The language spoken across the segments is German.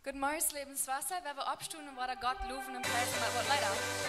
Good morgen, Lebenswasser. Wir hebben opstoen en waar God loven en prijzen, maar wat leider.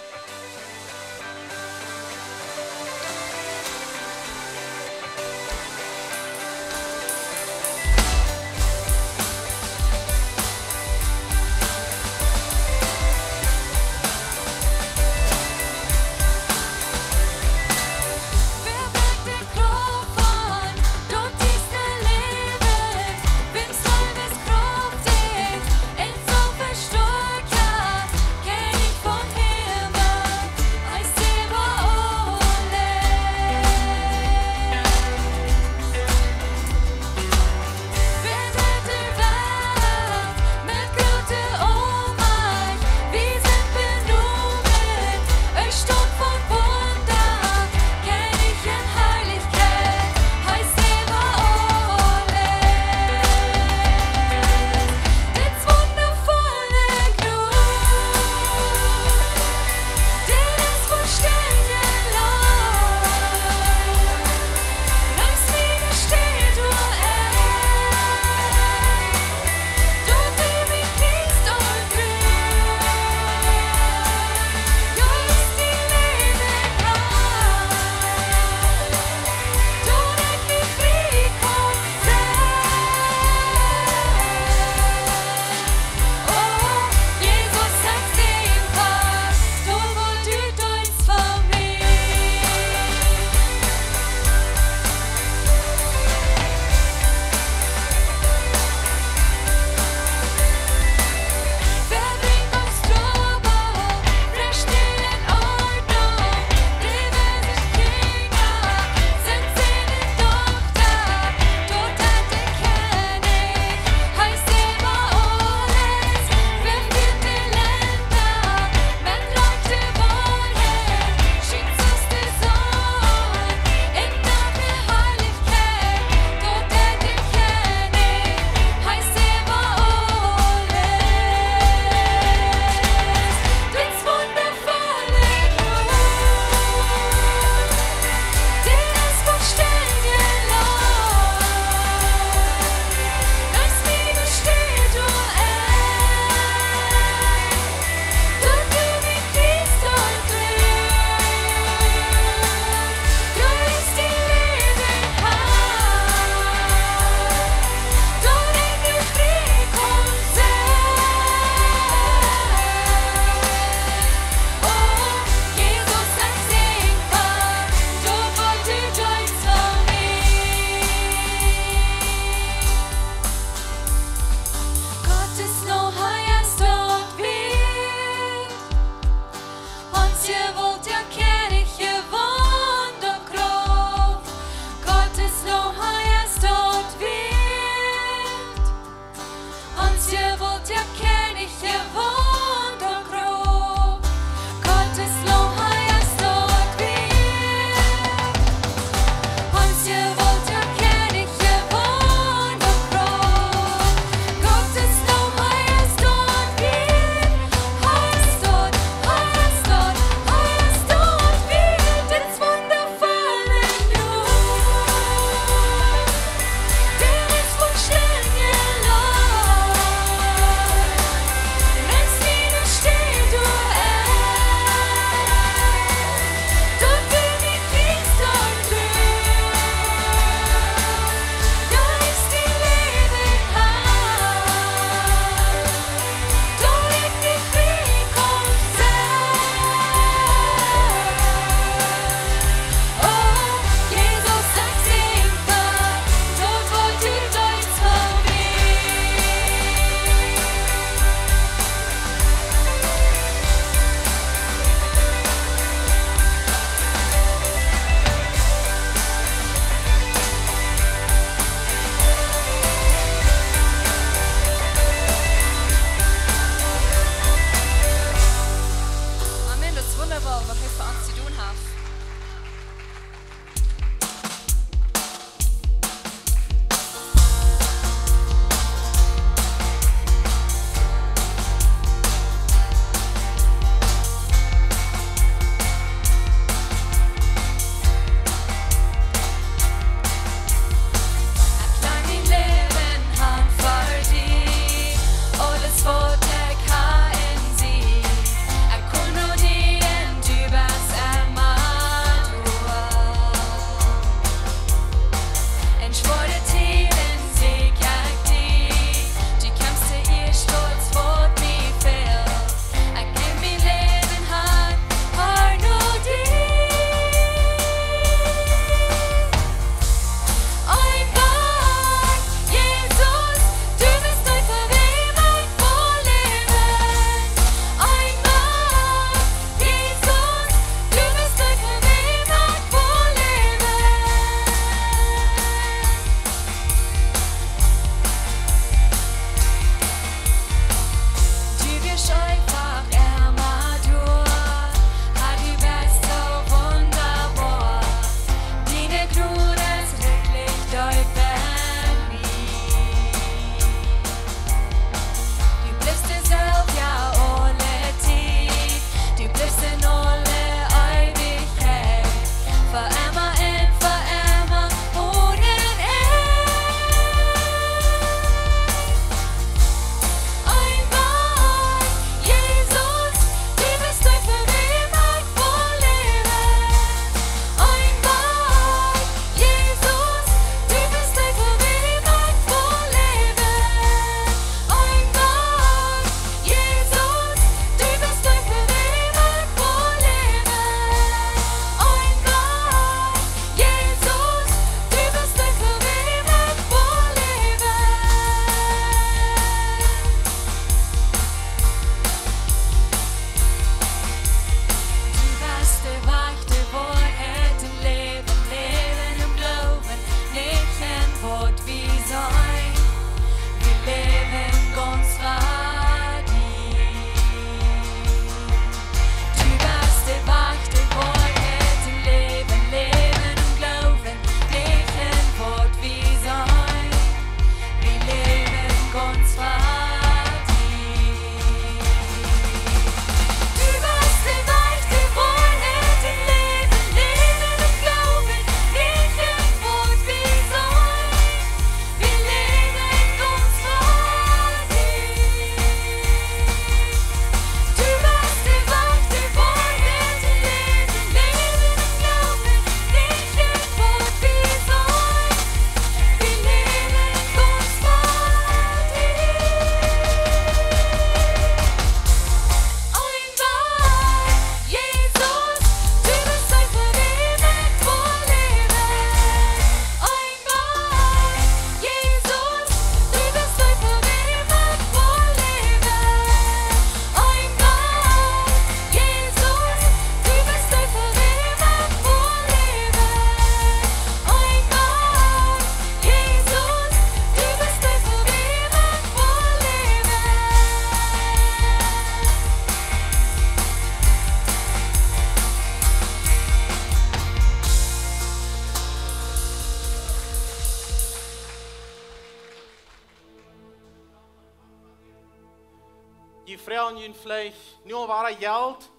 die Frauen die vielleicht nur wahre Geld.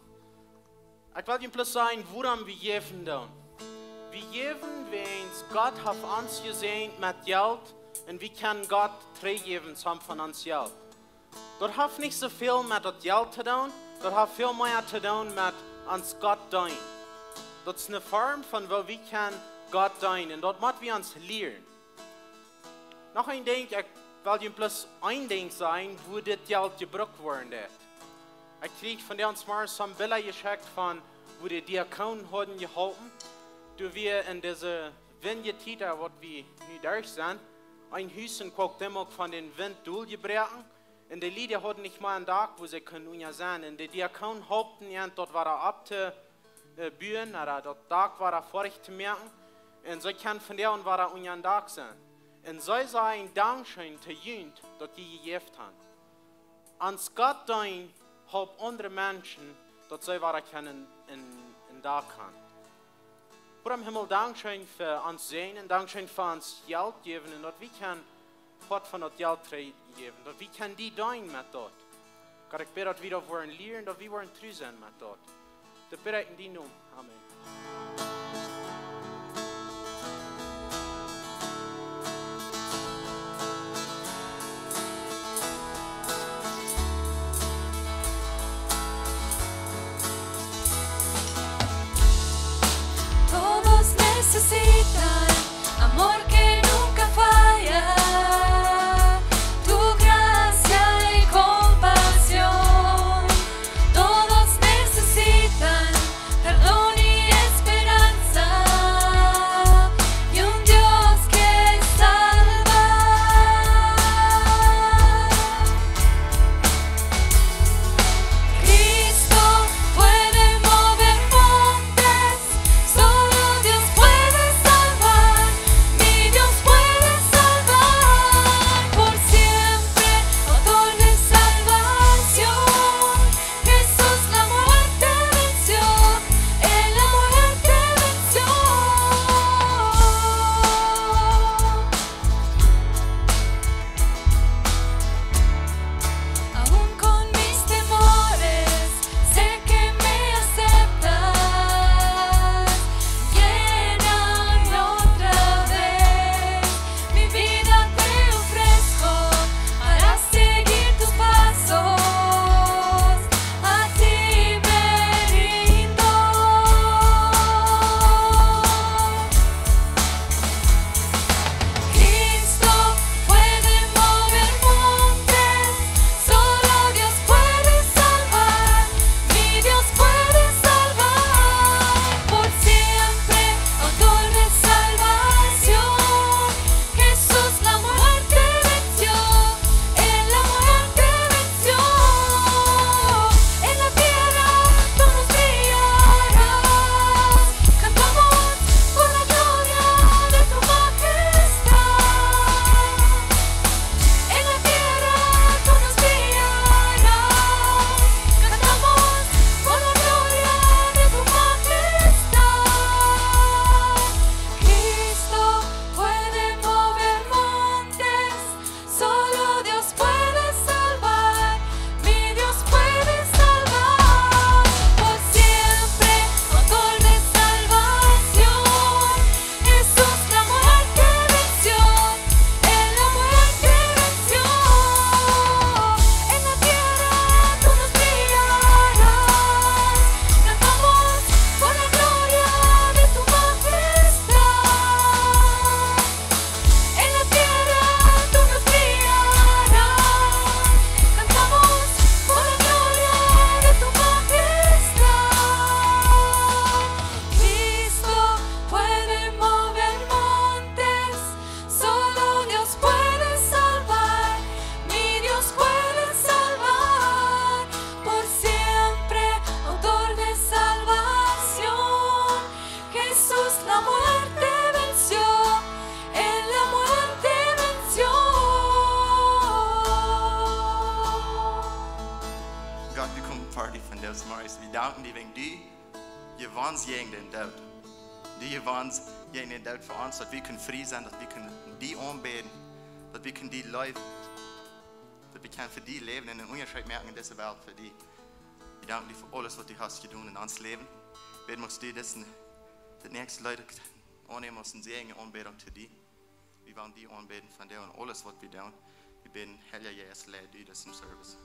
Ich will Ihnen plus sagen, woran wir geben dann. Wir geben, wenn Gott hat uns gesehen mit Geld und wir können Gott geben von uns Geld. Das hat nicht so viel mit das Geld zu tun, das hat viel mehr zu tun mit uns Gott dienen. Das ist eine Form von, wo wir können Gott dienen und das müssen wir uns lernen. Noch ein Ding, ich will Ihnen plus ein Ding sagen, wo das Geld gebraucht worden ist. Ich kriege von uns mal so ein Bilder geschickt von, wo die Diakonen haben geholfen. Da wir in dieser Wintertitel, wo wir nu durch sind, ein Hüsen guckt immer von den Wind durchgebrochen. Und die Lieder hatten nicht mal einen Tag, wo sie können ja sein. Und die Diakonen hofften ja, dort war ab zu bühen, oder dort Tag war vorig zu merken. Und sie können von der und war un einen Tag sein. Und sie sagen Dankeschön zu Jünd, dass die gegeben haben. Ans Gott dein, hab andere Menschen, dass sie war können in Tag haben. Vor dem Himmel, Dankeschön für uns sehen und Dankeschön für uns Geld geben und dass wir können Gott von das Geld geben, dass wir können die dienen mit dort. Gott, ich bitte, dass wir das wollen lernen, dass wir wollen treu sein mit dort. Das bitte ich in die Namen. Amen. Necesitan amor que nunca falla, tu gracia y compasión. Todos necesitan perdón y esperanza y un Dios que salva. Cristo puede mover montes, solo Dios puede salvar, mi Dios puede salvar por siempre, autor de salvación. Jesús la muerte venció, Él la muerte venció. Aún con mis temores, sé que me aceptas. Lléname otra vez, mi vida te ofrezco para seguir tus pasos. A ti me rindo. Cristo puede mover montes, solo Dios puede salvar, mi Dios puede salvar por siempre, autor de salvación. Jesús la muerte venció, Él la muerte venció. En la tierra tú nos brillarás, cantamos por la gloria de tu majestad. En la tierra tú nos brillarás, cantamos por la gloria de tu majestad. Cristo puede mover montes, solo Dios puede salvar, mi Dios puede salvar por siempre, autor de salvación. Jesús la muerte venció, Él la muerte venció. En la tierra tú nos brillarás, cantamos por la gloria de tu majestad. En la tierra tú nos brillarás, cantamos por la gloria de tu majestad. Cristo puede mover montes, solo Dios puede salvar, mi Dios puede salvar por siempre, autor de salvación. Jesús la muerte venció, Él la muerte venció. Gott, wir kommen party von Deus Morris. Wir danken dir wegen dir. Je wans gegen den Tod. Die wans gegen den Tod für uns, dass wir können frei sein, dass wir können die anbeten, dass wir können die Leute, dass wir können für die leben und einen Unterschied merken in dieser Welt für die. Wir danken dir für alles, was du hast getan in uns Leben. Wir möchten dir das nächste Leute annehmen aus den Segen und Anbetung zu dir. Wir wollen dir anbeten von dir und alles, was wir tun. Wir beten, Herr Jesus, lehre dir das im Service.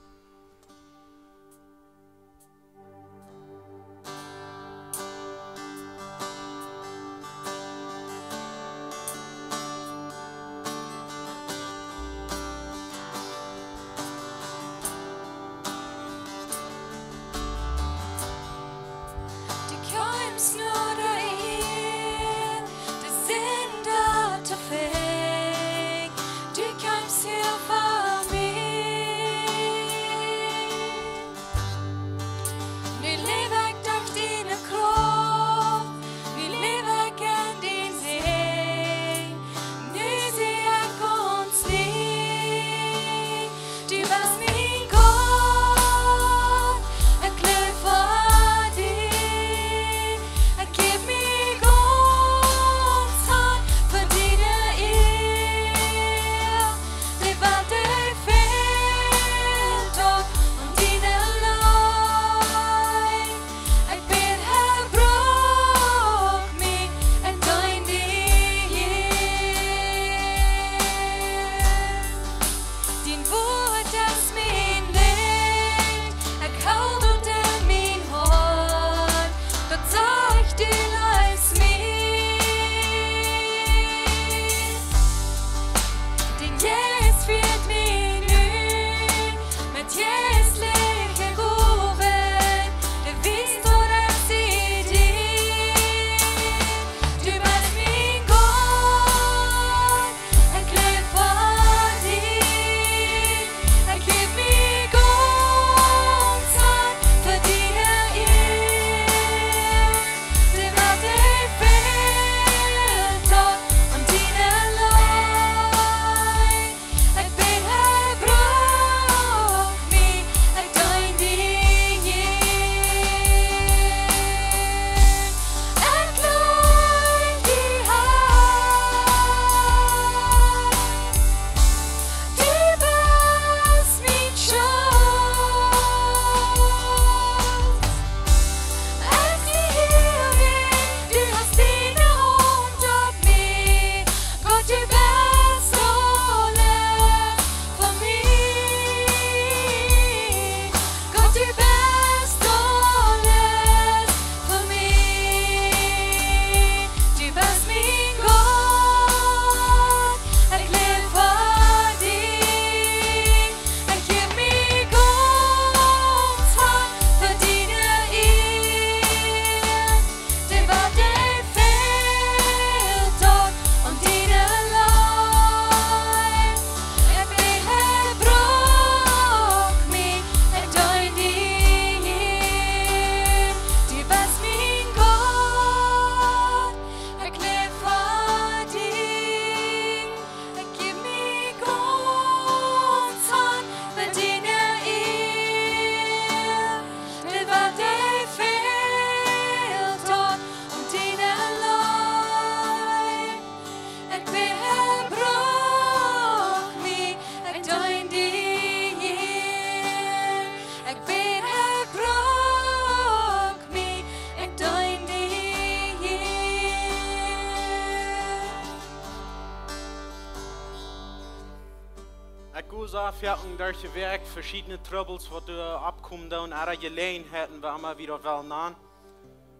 Afjagen durch je werk, verschiedene troubles wat du abkommen doen, er Gelegenheiten waar we weer wel na.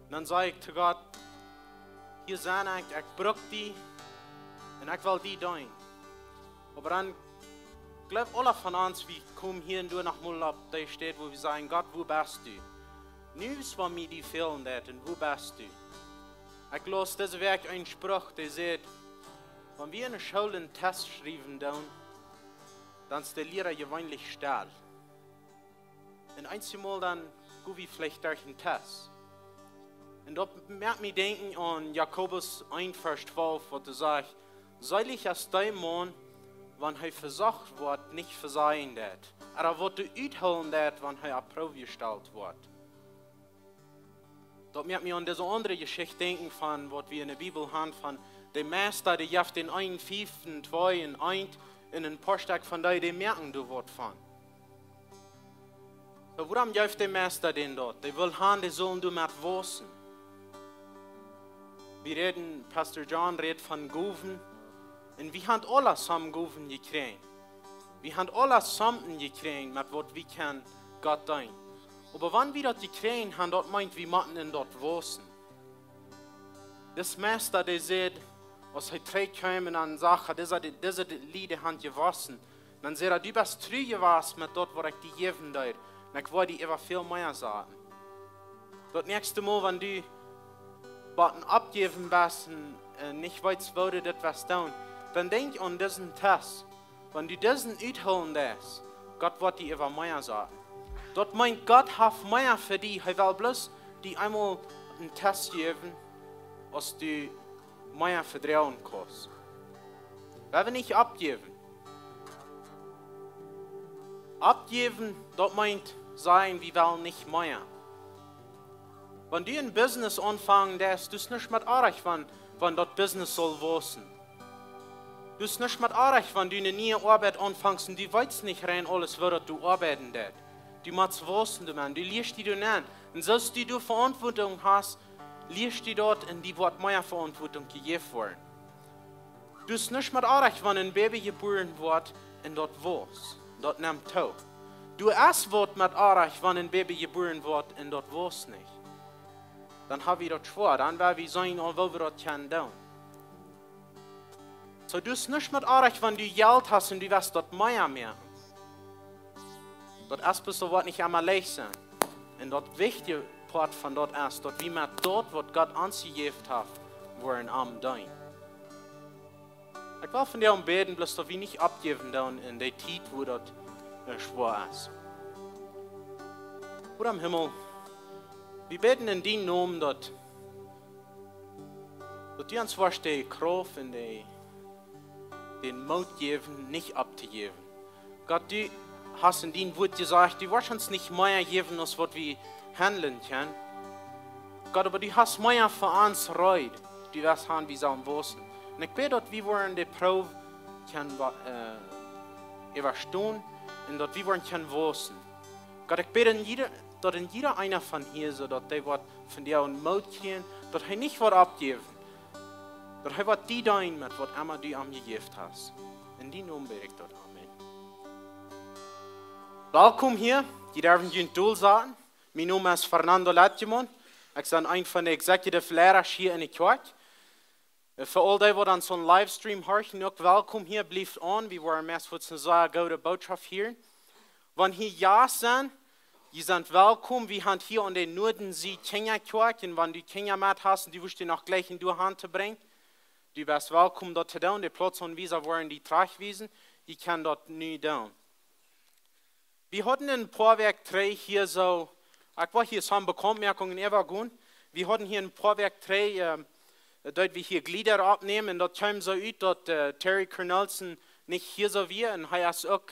Dan zei ik te God, hier zijn ik brok die en ik wil die doen. Maar dan geloof alle van ons, we komen hier en doen nog mal op die steed wo we zeggen, God, wo bist du? Nu is van mij die filmen dat en wo bist du? Ik las deze werk een spruch, die zegt, wenn wir in der Schule einen Test schreiben, dann ist der Lehrer gewöhnlich still. Und einmal dann gehen wir vielleicht durch einen Test. Und da merkt mich denken an Jakobus 1, Vers 12, wo er sagt, seilig ist dein Mann, wenn er versucht wird, nicht versagen wird. Aber wird er uitholen wird, wenn er auf Probe gestellt wird. Da merkt mich an diese andere Geschichte denken von, was wir in der Bibel haben, von der Meister, der jaft den einen 5, 2 und 1 in ein paar Stück von denen, die merken, du wird von. So, waarom juist de meester den dort? Die wil gaan, die zullen du met wosen. Wir reden, Pastor John redet von Gowen. Und wir haben alle zusammen Gowen gekriegt. Wir haben alle zusammen gekriegt, mit was wir können Gott dienen. Aber wenn wir das gekriegt haben, dort meint, wir machen in dort wosen. Das Meister, der sagt, als er zurückkommen und sagt, diese Lieder haben gewaschen, dann sagt er, du bist treu gewesen mit dort, wo ich die geben dir. Und ich wollte dir viel mehr sagen. Das nächste Mal, wenn du Baten abgeben bist und nicht weißt, wo du das was tun, dann denk an diesen Test. Wenn du diesen uitholen lässt, Gott wird dir immer mehr sagen. Dort meint Gott hat mehr für dich. Er will bloß dir einmal einen Test geben, als du mehr Vertrauen kannst. Wenn wir nicht abgeben. Abgeben, dort meint sein, wir wollen nicht mehr. Wenn du ein Business anfangen lässt, du es nicht mit Arach, wenn das Business soll wachsen. Du es nicht mit Arach, wenn du eine neue Arbeit anfängst und du weißt nicht rein alles, woran du arbeiten lässt. Du machst wachsen, du liest die du nicht. Und selbst die du Verantwortung hast, liest die dort und die wird mehr Verantwortung gegeben worden. Du es nicht mit Arach, wenn ein Baby geboren wird und dort wächst, dort nimmt Tod. Du erst wird mit Arach, wenn ein Baby geboren wird und dort wächst nicht. Dann haben wir das schwer, dann werden wir sein, wo wir das können tun. So, du es nicht mit Arach, wenn du Geld hast und du wirst dort mehr machen. Dort erst bist du nicht einmal leicht sein. Und dort wichtige Part von dort erst, dort wie man dort, was Gott uns gegeben hat, wollen am Dein. Ich will von dir beten, bloß dass wir nicht abgeben in der Zeit, wo das schwer ist. Oder im Himmel, wir beten in deinem Namen, dass du uns was die Kraft und den Mut geben, nicht abzugeben. Gott, du hast in deinem Wort gesagt, du wirst uns nicht mehr geben, als was wir handeln können. Gott, aber du hast mehr für uns Freude, du wirst haben, wie sollen wissen. Und ich bete, dass wir wollen die Probe überstehen und dass wir wollen wissen. Gott, ich bete, dass in jeder einer von hier, so dass die wird von dir einen Mut kriegen, dass er nicht wird abgeben. Dass er wird die dein mit, was immer du ihm gegeben hast. In die Namen bete ich dort. Amen. Willkommen hier, die dürfen in Tool sagen. Mein Name ist Fernando Latjemon. Ich bin ein von den Executive Lehrern hier in Kjoakj. Für all die, die dann so einen Livestream hören, auch willkommen hier, bleibt an. Wir wollen erst für eine sehr gute Botschaft hier. Wenn hier ja sind, ihr seid willkommen. Wir haben hier an den Nordensee Kjoakj. Und wenn du Kinder mit hast, die wirst du noch gleich in die Hand bringen. Du bist willkommen dort zu tun. Die Platzanwieser wollen die Tragwiesen. Die können dort nicht tun. Wir hatten in Vorwerk 3 hier so, ich war hier so eine Bemerkungen gut. Wir hatten hier in Vorwerk 3, dort wir hier Glieder abnehmen. Und dort kam so aus, dass Terry Cornelson nicht hier so wie. Und er ist auch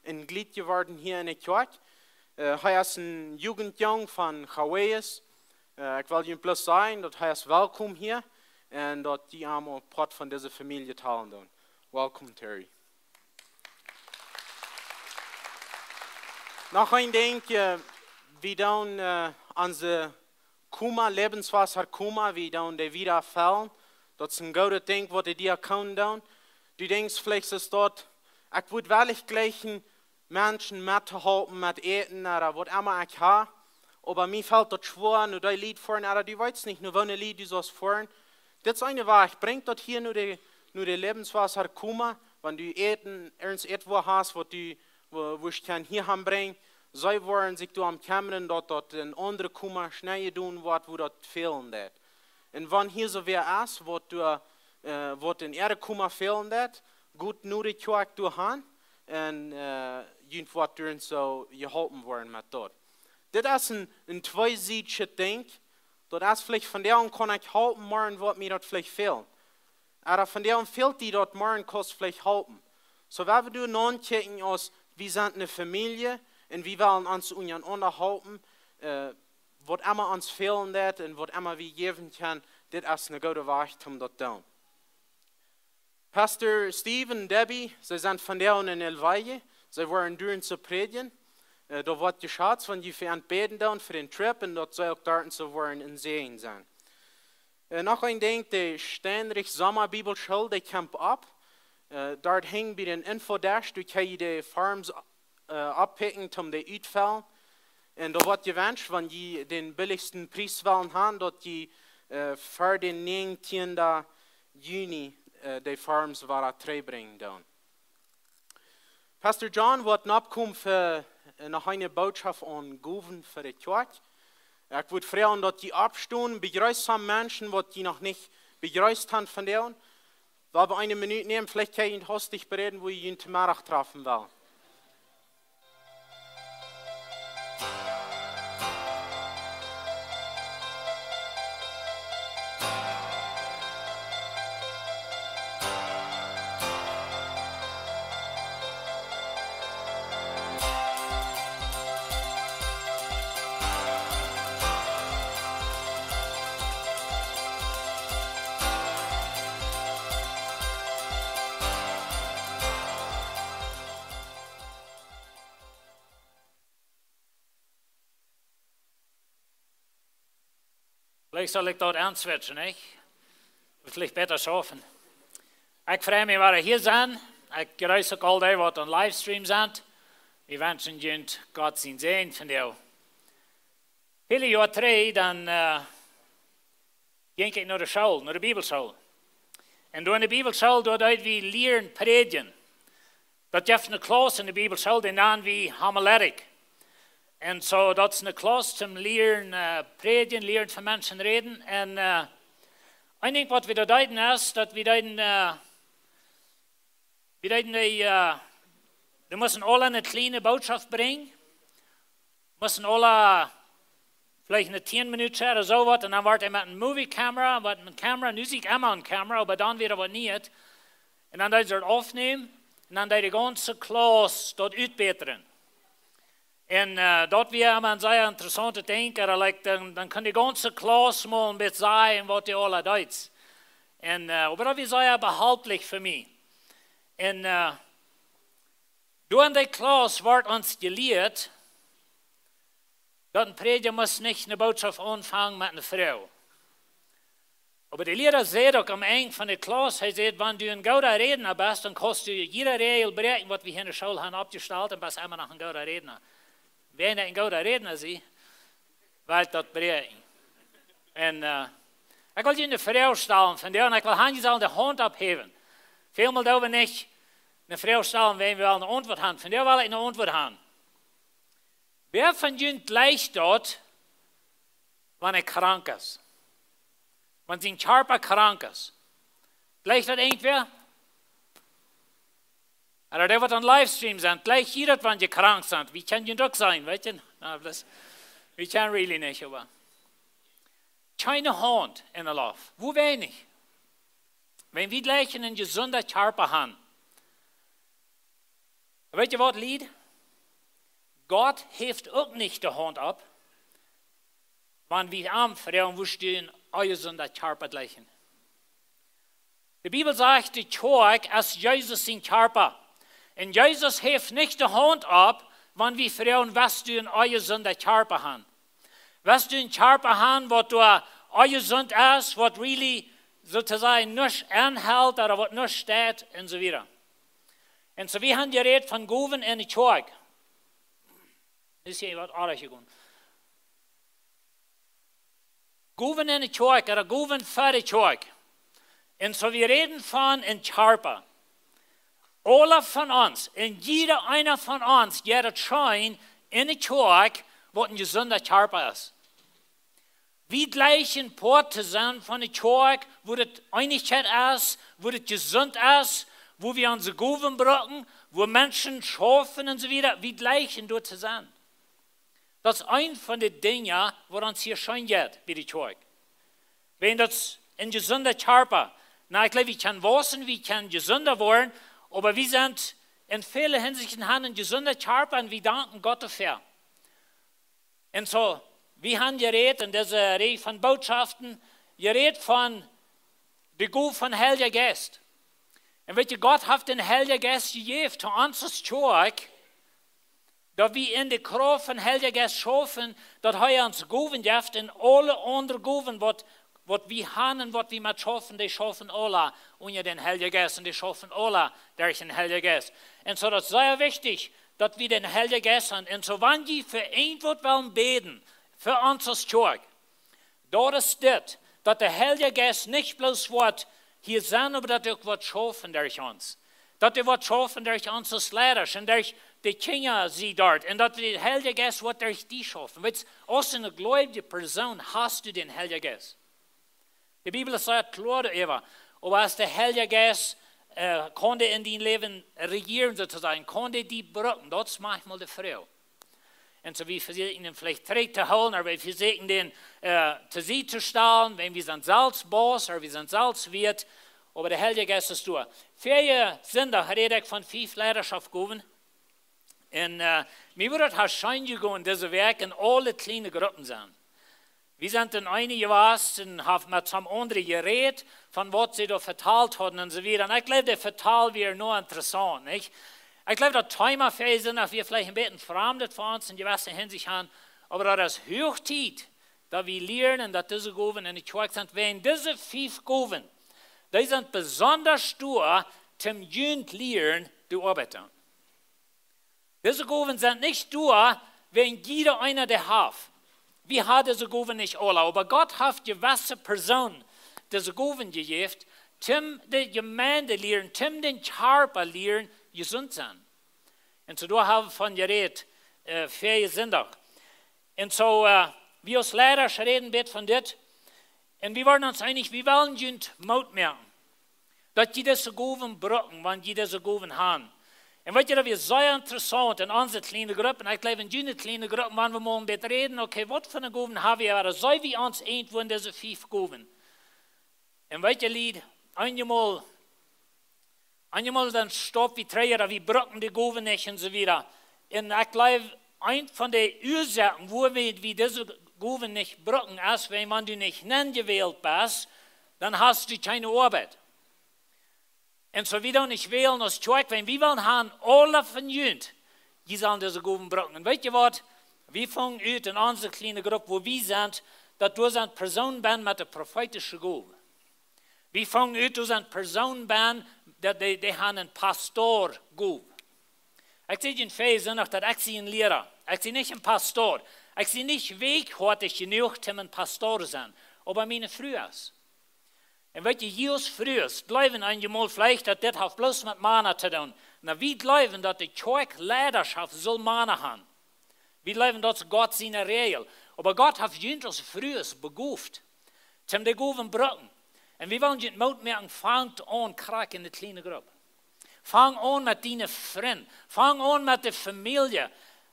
ein Glied geworden hier in Kjoakj. Er ist ein Jugendjung von Kjoakj. Ich will Ihnen bloß sagen, dass er ist willkommen hier. Und dass die haben Part von dieser Familie teilen. Welcome, Terry. Noch ein Ding, wie dann unsere Lebenswasser wie dann die wieder fallen. Das ist ein guter Ding, was die dir können tun. Du denkst, vielleicht ist dort, ich würde wirklich gleich Menschen mithalten, mit Eten oder was immer ich habe. Aber mir fällt das schwer, nur dein Lied vorne, oder du weißt nicht, nur wenn ein Lied du sollst vorne. Das ist eine Wahrheit, bringt dort hier nur die Lebenswasser wenn du Eten, etwas hast, wo ich kann hier bringen, so wollen sich du am Kämmen dort ein anderer Kummer schnell tun wird, wo dort fehlen wird. Und wenn hier so wer ist, wo in Erde Kummer fehlen wird, gut nur die Kjoakj du haben, und jemand wird durch so geholfen worden mit dort. Das ist ein zweiseitiges Ding. Das ist vielleicht von der und kann ich helfen, morgen wird mir dort vielleicht fehlen. Aber von der und fehlt die dort, morgen kannst du vielleicht helfen. So wenn wir nachdenken, als wir sind eine Familie und wir wollen uns unterhalten, was immer uns fehlen wird und was immer wir geben können, das ist eine gute Wahrheit, um das zu tun. Pastor Steve und Debbie, sie sind von der und in Elvaje, sie wollen durch zu predigen. Da wird geschätzt, wenn die für ein Beten da und für den Trip und dort soll auch dort zu wollen in Seen sein. Noch ein Ding, die Ständig Sommerbibelschule, die kommt ab. Dort hängt bei den Infodash, du kannst die Farms abpicken, um die Uitfällen. Und da wird gewünscht, wenn die den billigsten Preis wollen haben, dort die für den 19. Juni die Farms bringen. Pastor John wird abkommen für noch eine Botschaft an Gowen für die Kjoakj. Ich würde fragen, dass die abstehen, begrüßt haben Menschen, die noch nicht begrüßt haben von denen. Weil wir eine Minute nehmen, vielleicht kann ich ihn hastig bereden, wo ich ihn zum Mittag treffen will. Vielleicht soll ich dort answitchen, nicht? Vielleicht besser schaffen. Ich freue mich, dass ihr hier seid. Ich grüße auch all die, die on Livestream sind. Wir wünschen Ihnen Gott sein Segen von dir. Viele Jahre terug, dann ging ich nach der Schule, nach der Bibelschule. Und in der Bibelschule, dort wir lernen predigen. Dat gibt eine Klasse in der Bibelschule, die nennen wir Homiletik. Und so, dat is eine Klasse zum Lehren predigen, Lehren von Menschen reden. Und ein Ding, was wir da deuten, ist, dass wir müssen alle eine kleine Botschaft bringen. Müssen alle vielleicht eine 10 Minuten oder so was. Und dann wird er mit einer Movie-Kamera, mit einer Kamera, nu zie ik immer eine Kamera, aber dann wieder was nicht. Und dann dat ze aufnehmen. Und dann die ganze Klasse dort uitbeteren. En dat weer een zeer interessante ding, dan kan die ganze Klasse mal een beetje zeggen wat die alle doet. En aber dat is zeer behaltlich für mich. En door in die Klasse wordt ons geleerd, dat een prediger muss nicht eine Botschaft anfangen mit einer Frau. Aber der Lehrer sagt auch am Ende von der Klasse, er sagt, wenn du ein guter Redner bist, dann kannst du jede Regel brechen, was wir hier in der Schule haben abgestellt, und bist immer noch ein guter Redner. Wenn er ein guter Redner ist, will das brechen. Und ich will dir eine Frau stellen von dir, und ich will Handy die Hand abheben. Vielmal dürfen wir nicht eine Frau stellen, wenn wir eine Antwort haben. Von dir will ich eine Antwort haben. Wer von Ihnen gleich dort, wenn er krank ist? Wenn sein Körper krank ist? Gleich dort irgendwer? Oder der wird an Livestream sein, gleich jeder, wenn die krank sind. Wie kann die doch sein, weißt du? Wir können really nicht, aber. Keine Hand in der Luft. Wo wenig? Wenn wir gleich einen gesunden Körper haben. Weißt du was, Lied? Gott hebt auch nicht die Hand ab, wenn wir arm Frauen, wo stehen, euer gesunder Körper gleichen. Die Bibel sagt, die Kjoakj ist Jesus sein Körper. Und Jesus hebt nicht die Hand ab, wenn wir Frauen, was du in euer gesunder Körper haben. Was du in Körper haben, was du euer gesund ist, was really sozusagen nicht anhält oder was nicht steht und so weiter. Und so wir haben geredet von Gowen und Kjoakj. Das ist hier was anderes gegangen. Gowen und Kjoakj oder Gowen für die Kjoakj. Und so wir reden von in Körper. Alle von uns, und jeder einer von uns, jeder Schein in der Kjoakj, was ein gesunder Körper ist. Wie gleich ein Port zu sein von der Kjoakj, wo das Einigkeit ist, wo das gesund ist, wo wir unsere Gowen brauchen, wo Menschen schaffen und so weiter, wie gleich ein dort zu sein. Das ist ein von den Dingen, wo uns hier schon geht, bei der Kjoakj. Wenn das ein gesunder Körper, na, ich glaube, wir können wachsen, wir können gesünder werden, aber wir sind in vielen Hinsichten ein gesunder Körper und wir danken Gott dafür. Und so, wir haben geredet in dieser Reihe von Botschaften, geredet von der Gabe von Heiliger Geist. Und wenn Gott hat den Heiligen Geist gegeben, zu uns als Kjoakj, dat we in de kracht van Heilige Geest schaffen, dat hij ons Gowen geeft en alle andere Gowen, wat we haben en wat we met schaffen, die schaffen alle onder den Heilige Geest en die schaffen alle durch den Heilige Geest. En so dat is zeer wichtig, dat we den Heilige Geest haben. En so wanneer je vereend wordt willen beten, für uns als Kjoakj, dat is dit, dat de Heilige Geest niet bloß wordt hier zijn, aber dat ook wordt schaffen durch ons. Dat er wordt schaffen durch ons als leiders en durch de kinderen zie dort. En dat de Heilige Geest wordt durch die schaffen. Weet je, als een gläubige persoon hast du den Heilige Geest. De Bibel sagt klar darüber, aber als der Heilige Geest konnte in dein Leben regieren sozusagen, konnte die brücken, das ist manchmal die Frau. Und so wir versuchen ihn vielleicht zurück zu holen, oder wir versuchen den zu sie zu stellen, wenn wir sind Salzboss oder wir sind Salzwirt, aber der Heilige Geist ist da. Für Sünder rede ich von 5 Leiterschaft Gowen. Und mir wird es wahrscheinlich gehen, diese Werke in alle kleine Gruppen sein. Wir sind in einige was und haben mit some anderen geredet, von was sie da verteilt haben und so weiter. Und ich glaube, der Verteil wäre nur interessant, nicht? Ich glaube, dass Thema für sind, dass wir vielleicht ein bisschen verfremdet von uns in gewisser Hinsicht haben, aber das ist Höchzeit, dass wir lernen, dass diese Gowen in der Kjoakj sind, wenn diese 5 Gowen, die sind besonders stur zum Jünd lernen, die arbeiten. Diese Gowen sind nicht stur, wenn jeder einer der hat. Wir haben diese Gowen nicht alle, aber Gott hat gewisse Personen diese Gowen gegeben, zum die Gemeinde lernen, zum den Körper lernen, gesund sein. Und so da haben wir von geredet, für Sonntag. Und so, wir als Lehrer reden ein bisschen von das. Und wir waren uns einig, wir wollen nicht Mut merken, dass die diese Gowen brauchen, wenn die diese Gowen haben. Und weet je, dat is sehr interessant in onze kleine Gruppen. Ik geloof in die kleine Gruppen, wanneer we morgen met reden, okay, wat voor een Gowen hebben we, aber sei wie ons eind worden deze 5 Gowen. En weet je, Lied, einmal dann stopp wie Träger, wie brücken die Gowen nicht und so weiter. Und ich glaube, ein von den Ursachen, wo wir diese Gowen nicht brücken, ist, wenn man du nicht gewählt bist, dann hast du keine Arbeit. Und so wie du nicht wählen als Kjoakj, wenn wir wollen haben, alle von Jünd, die sollen diese Gowen brücken. Und weißt du was? Wir fangen an in unserer kleinen Gruppe, wo wir sind, dass du sind Personen bist mit der prophetischen Gowen. Wir fangen an, du sind Personen bist, die haben einen Pastor Gowen. Ich sehe in Fäsen noch, dass ich sie ein Lehrer, ich sehe nicht ein Pastor, ich sehe nicht weghortig genug, um ein Pastor zu sein, aber meine Frühers. Und weet je, Jesus frühers, glauben einmal vielleicht, dass das bloß mit Mana zu tun. Na, wir glauben, dass die Kjoakj Leidenschaft soll Mana haben. Wir glauben, dass Gott seine Regel. Aber Gott hat jüngers frühers beguft, zum die Gowen brücken. Und wir wollen nicht Mut merken, fangt an, Krak in der kleinen Gruppe. Fang an mit deinen Freunden, fang an mit der Familie.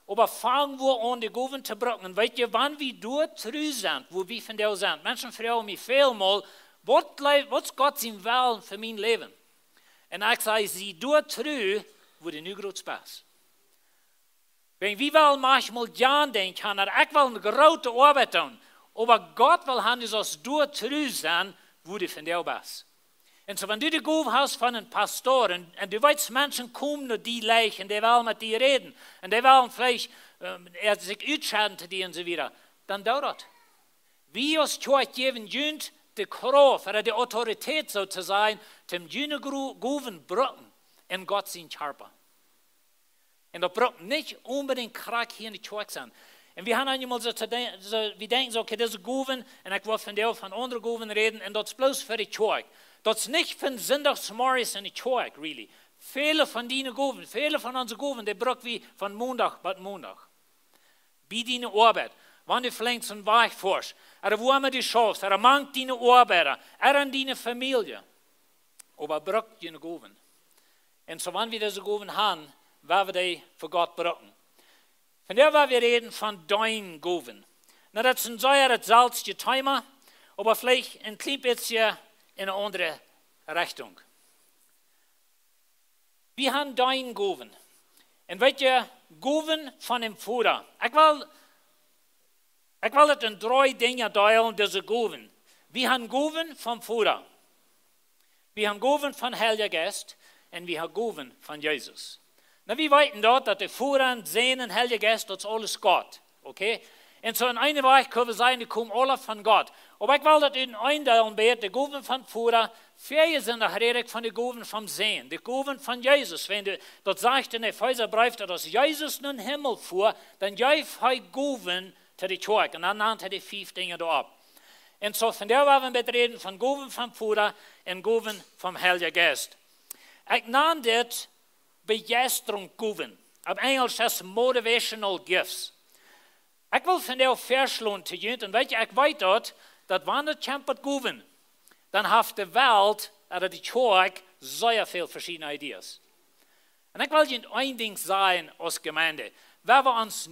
Aber fangen wir an, die Gowen zu brücken. Und weet je, wann wir dort drüben sind, wo wir von dir sind, Menschen fragen mich vielmal, was Gott sein Willen für mein Leben? Und ich sage, sie dort drüben, wo du nicht groß bist. Wenn wir wollen manchmal Jan denken, ich will eine große Arbeit tun, aber Gott will haben, dass du dort drüben sein, wo du von dir bist. Und so, wenn du die Gowen hast von einem Pastor, und du weißt, Menschen kommen nur die Leichen, und die wollen mit dir reden, und die wollen vielleicht sich ausschalten zu dir und so weiter, dann dauert das. Wir als Kjoakj geben Jünd die Kraft oder die Autorität sozusagen, zum jene Gowen brücken in Gott sein Körper. Und das brücken nicht unbedingt Krak hier in die Kjoakj sein. Und wir haben einmal so, wir denken so, okay, diese Gowen, und ich will von der von anderen Gowen reden, und das ist bloß für die Kjoakj. Das ist nicht für Sonntagsmorgens in die Kjoakj, really. Viele von diesen Gowen, viele von unseren Gowen, die brücken wie von Montag bis Montag. Bei deiner Arbeit. Wenn du vielleicht einen Weg fährst, oder wo immer du schaffst, oder mangt deine Arbeiter, oder an deine Familie. Aber brück deine Gowen. Und so, wenn wir diese Gowen haben, werden wir die für Gott brücken. Von der werden wir reden von deinen Gowen. Na, das ist ein sehr salziges Thema, aber vielleicht ein klein bisschen in eine andere Richtung. Wir haben deinen Gowen. Und welche Gowen von dem Vater? Ich will das in 3 Dinge teilen, diese Gowen. Wir haben Gowen vom Vater. Wir haben Gowen von Heiliger Geist und wir haben Gowen von Jesus. Na, wie weten dort, dat de Vader, Zoon en Heilige Geest, dat is alles God. Okay? En zo in eine Weise kunnen we zeggen, die komen alle van God. Maar ik wil dat u een eindelen beet, de Gowen van Vader, veel zijn de gereden van de Gowen van Zoon, de Gowen van Jezus. Wenn du, dat zegt in de Epheserbrief, dat als Jezus naar de Himmel voer, dan geeft hij Gowen te de Kjoakj. En dan naamt hij de 5 dingen erop. En zo van daar waren we reden van Gowen van Vader en Gowen van Heilige Geest. Ik naam dit begeistering Gowen. Op Engels is motivational gifts. Ik wil van jou verslaan te jullie, en weet je, ik weet dat wanneer het champion Gowen, dan heeft de wereld, de Kjoakj, zeer veel verschillende ideeën. En ik wil je één ding zeggen als gemeente. Waar we ons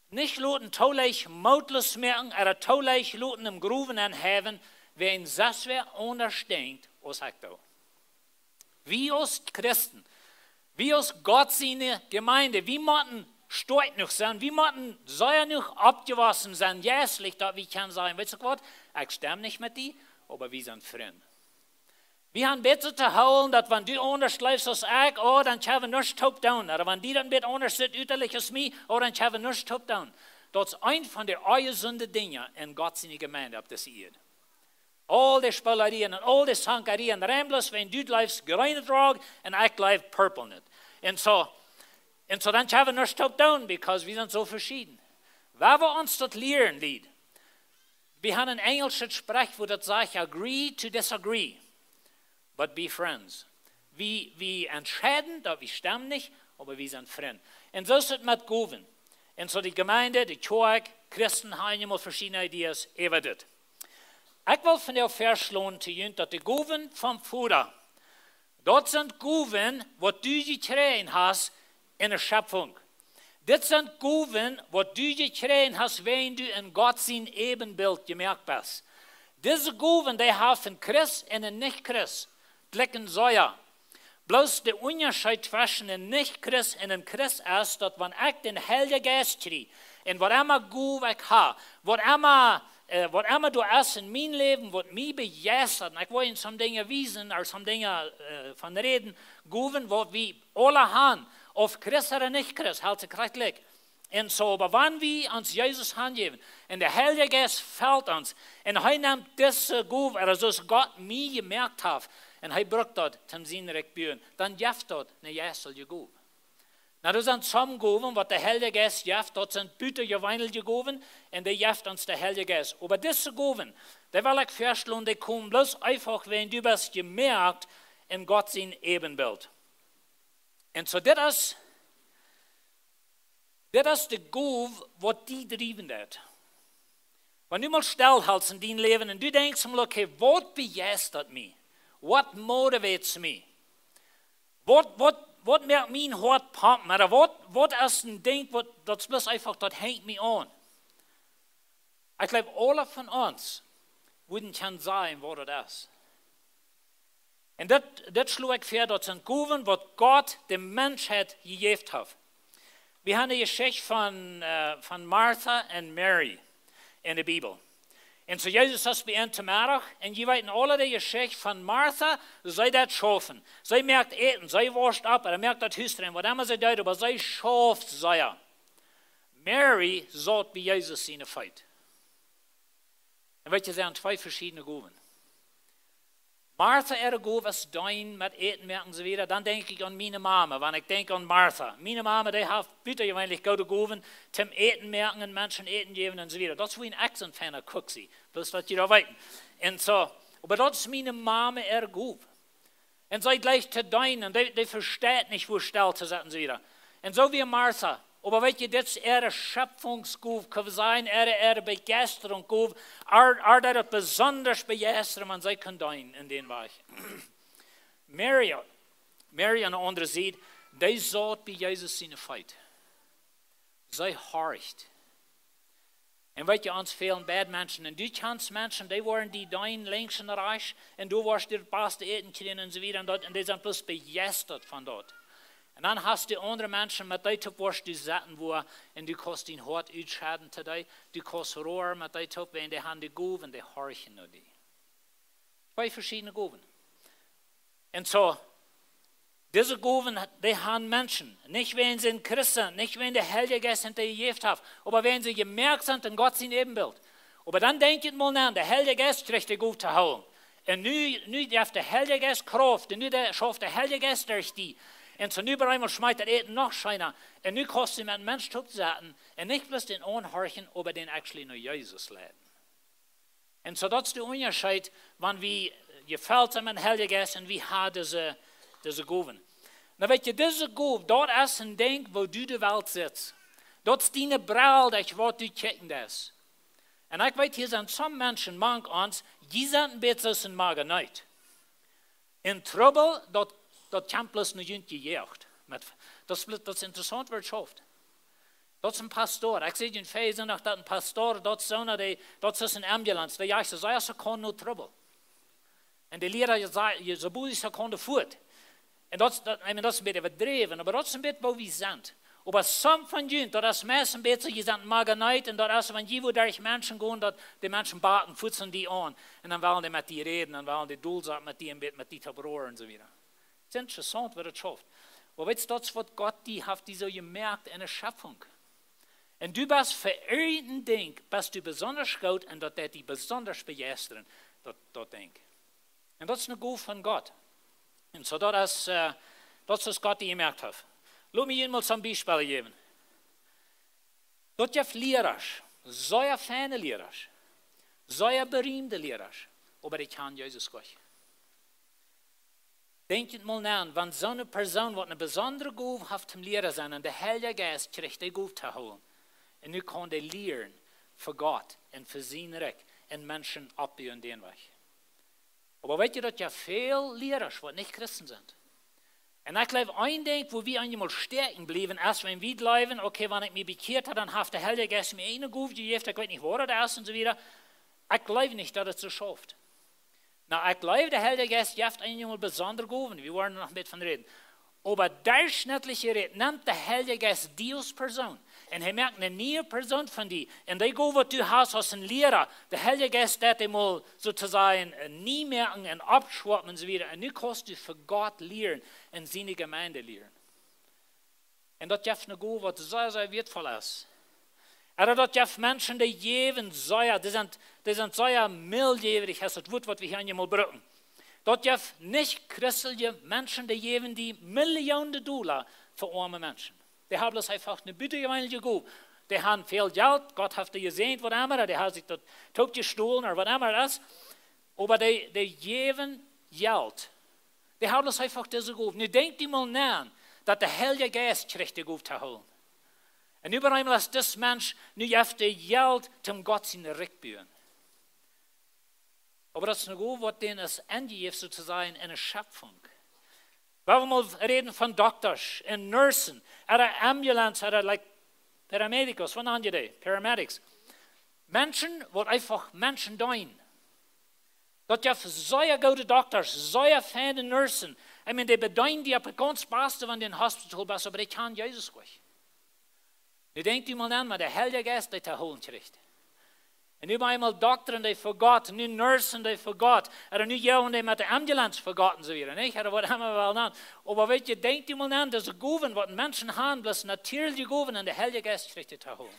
niet laten toeleg moedloos merken, er toeleg laten im Groeven en hebben, wen zes weer ondersteunt als ik doe. Wie als Christen, wie als Gott seine Gemeinde, wie moeten stolz noch sein, wie moeten sehr noch abgewaschen sein, jässlich, dass wir können sagen, weißt du was, ich stimme nicht mit dir, aber wir sind Freunde. Wir haben besser zu holen, dass wenn du anders lebst als ich, oh, dann haben wir nichts top down. Oder wenn die dann ein anders sind, uiterlich als mich, oh, dann haben wir nichts top down. Das ist ein von den ungesunden Dingen in Gott seine Gemeinde auf dieser Erde. All die Spielerien und all die Sankerien, Remblos, wenn du lebst, grüne Drog, und ich lebe purple nicht. Und so dann haben wir nichts top down, because wir sind so verschieden. Weil wir uns das lernen, Lied. Wir haben ein englisches Sprichwort, das sagt, agree to disagree, but be friends. Wir entscheiden, dass wir stimmen nicht, aber wir sind Freunde. Und so ist es mit Gowen. Und so die Gemeinde, die Kjoakj, Christen haben immer verschiedene Ideen, über das. Ich will von dir verslaan te jullie, dat de Gowen van Vader, dat zijn Gowen wat du gekregen hast in der Schöpfung. Dit zijn Gowen wat du gekregen hast, wenn du in Gott sein Ebenbild gemerkt bist. Diese Gowen, die haben Christ und ein Nicht-Christ, gleichen Säuer. Bloß der Unterschied zwischen einem Nicht-Christ und einem Christ ist, dass wenn ich den Heiligen Geist kriege, und was immer gut ich habe, was immer du hast in meinem Leben, was mich begeistert, und ich will Ihnen some Dinge wiesen, oder some Dinge von reden, Gowen, was wir alle haben, auf Christ oder nicht Christ, halt sich rechtlich. Und so, aber wenn wir uns Jesus hingeben, und der Heilige Geist fällt uns, und er nimmt diese Gowen, also das Gott mir gemerkt hat, und er bringt dort zum Sinnreich bühren, dann gibt dort eine jässelige Gowen. Na, das sind some Gowen, was der Heilige Geist gibt, dort sind büttergeweinelige Gowen, und der gibt uns der Heilige Geist. Aber diese Gowen, der will ich feststellen, die kommen bloß einfach, wenn du bist gemerkt in Gott sein Ebenbild. Und so, das ist der Gowen, was die driven hat. Wenn du mal stillhältst in dein Leben und du denkst, okay, was begeistert mich? Was motiviert mich? Was macht mein Hart pumpen? Oder was ist ein Ding, das bloß einfach, das hängt mich an? Ich glaube, alle von uns würden können sagen, was das ist. Und das schlug ich vor, das sind Gowen, was Gott dem Menschheit gegeben hat. Wir haben eine Geschichte von Martha und Mary in der Bibel. Und so Jesus hat beënt vanmiddag, en je weet alle die Geschichte von Martha, zij dat schaffen. Zij merkt eten, zij wascht ab, er merkt dat huis erin, wat immer zij deed, aber zij schafft zij. Mary zat bij Jesus zijn feit. En weet je, ze zijn twee verschillende Gowen. Martha, ihre Gowen is dein met eten, merken ze wieder. Dan denk ik aan meine Mama, wenn ich denke an Martha. Meine Mama, die hat bitte gewöhnlich gute Gowen zum Eten merken und Menschen eten geben und so weiter. Das ist wie ein Accent-Fan, guck sie. Bloß, dass die da weiten. Und so, aber das ist meine Mama, ihre Gowen. Und sie gleich zu deinen, die versteht nicht, wo still zu setzen, so wieder. Und so wie Martha. Aber weet je, dit is ihre Schöpfungsgoef, kan zijn, ihre Begeisterung, dat besonders begeisteren, man zij kan doen in den Weg. Mary aan de andere zijde, die zat bij Jesus zijn feit. Zij horcht. En weet je, ons veel bad mensen, en die kans mensen, die waren die doen links en rechts, en du warst die beste eten krijgen en zo weer, en die zijn plus begeisterd van dat. En dan hast du andere mensen met die top worst du zetten wo en du kost ihn hart uitscheiden te die. Du kost roer met die top en die haben die Gowen, die horchen nur die. Zwei verschiedene Gowen. En so, Diese Gowen, die haben Menschen, nicht wenn sie Christen, nicht wenn der Heilige Geist hintergejeft hat, aber wenn sie gemerkt sind in Gott sein Ebenbild. Aber dann denkt mal nach, der Heilige Geist kriegt die gut zu holen. Und nu darf der Heilige Geist Kraft, und nu schafft der Heilige Geist durch die. Und so nu einmal schmeißt der Eten noch scheiner. Und nu kostet ihm einen Mensch zu sagen, und nicht bloß den anhorchen, aber den actually nur Jesus leiden. Und so das ist der Unterschied, wenn wir gefällt sind mit dem Heiligen Geist und wie hat diese Gowen. Na weet je, diese Gowen, dort ist ein Ding, wo du die Welt sitzt. Dort ist deine Brille, das was du checken das. Und ich weiß, hier sind some Menschen, manch uns, die sind ein bisschen aus dem Magen nicht. In Trouble, dort kann bloß eine Jüngste gejagt. Das ist interessant, wird schafft. Dat is een pastoor. Ik zie in feesten dat een pastoor, dat is een ambulance. Die jagt ze ze kon no trouble. En de leraar je zo boos ze kon de voet. En dat is een beetje verdreven, maar dat is een beetje waar we zijn. Maar soms van jullie, dat is meest een beetje, je zijn mager niet, en dat is van je, wo durch mensen gaan, dat die mensen baten, voetsen die aan. En dan willen die met die reden, en willen die doel zijn met die tabroer en zo weer. Het is interessant wat het schafft. Maar weet je, dat is wat God die heeft, die zo gemerkt in de schepping. En du bist für irgendein Ding, bist du besonders gut und dat die besonders begeistern, dat Ding. Und das ist eine Gabe von Gott. Und so das ist Gott, die gemerkt hat. Lass mich Ihnen mal zum Beispiel geben. Dat je Lehrer, sehr feine Lehrer, sehr berühmte Lehrer, aber die kann Jesus Gott. Denkt mal nach, wenn so eine Person, die eine besondere Gabe hat zum Lehrer sein, und der Heilige Geist kriegt die Gabe zu holen. Und nu kan de leren für Gott und für sein Reich und Menschen abbauen den Weg. Aber weet je dat ja veel Lehrer, die nicht Christen sind. Und ich glaube, ein Ding, wo wir einmal stärken bleiben, erst wenn wir bleiben, okay, wenn ich mich bekehrt habe, dann hat der Heilige Geist mir eine Gabe gegeben, ich weiß nicht, wo das ist und so weiter. Ich glaube nicht, dass es so schafft. Na, ich glaube, der Heilige Geist gibt einmal besondere Gaben, wir wollen noch mit von reden. Aber durchschnittliche Reden nimmt der Heilige Geist die als Person. Und er merkt eine neue Person von dir. Und die Gabe, was du hast als ein Lehrer, der Heilige Geist hat einmal sozusagen nie merken und abschwappen und so weiter. Und nu kannst du für Gott lehren und seine Gemeinde lehren. Und das ist eine Gabe, was sehr, sehr wertvoll ist. Aber das gibt Menschen, die geben sehr, die sind sehr mildjährig, das ist das Wort, was wir hier einmal brauchen. Das gibt nicht christliche Menschen, die geben die Millionen $, für arme Menschen. Die haben das einfach eine büttegemeinde Gabe. Die haben viel Geld, Gott hat die gesehen, was immer, die haben sich das Tod gestohlen oder was immer das. Aber die geben Geld. Die haben das einfach diese Gabe. Nu denkt ihr mal nach, dass der Heilige Geist kriegt die Gabe zu holen. Und überall ist das Mensch, nu hat die Geld, zum Gott seine Recht bauen. Aber das ist eine Gabe, was denen es angibt, sozusagen in der Schöpfung. Wenn wir mal reden von Doktors und Nursen, oder Ambulance, oder like Paramedicos, was nennen die? Paramedics. Menschen, die einfach Menschen dienen. Das gibt sehr gute Doktors, sehr feine Nursen. Ich meine, die bedeuten die auf ganz Beste, wenn die in Hospital bist, aber die kann Jesus nicht. Du denkst mal an, der Heilige Geist, der zu holen kriegt. Und nu einmal Doktoren, die für Gott, nu Nursen, die für Gott, oder nu jaren, die mit der Ambulance für Gott und so weiter, nicht? Oder was haben wir wel an? Aber weet je, denkt ihr mal an, dass die Gaben, was Menschen haben, bloß natürliche Gaben, und der Heilige Geist kriegt die zu holen.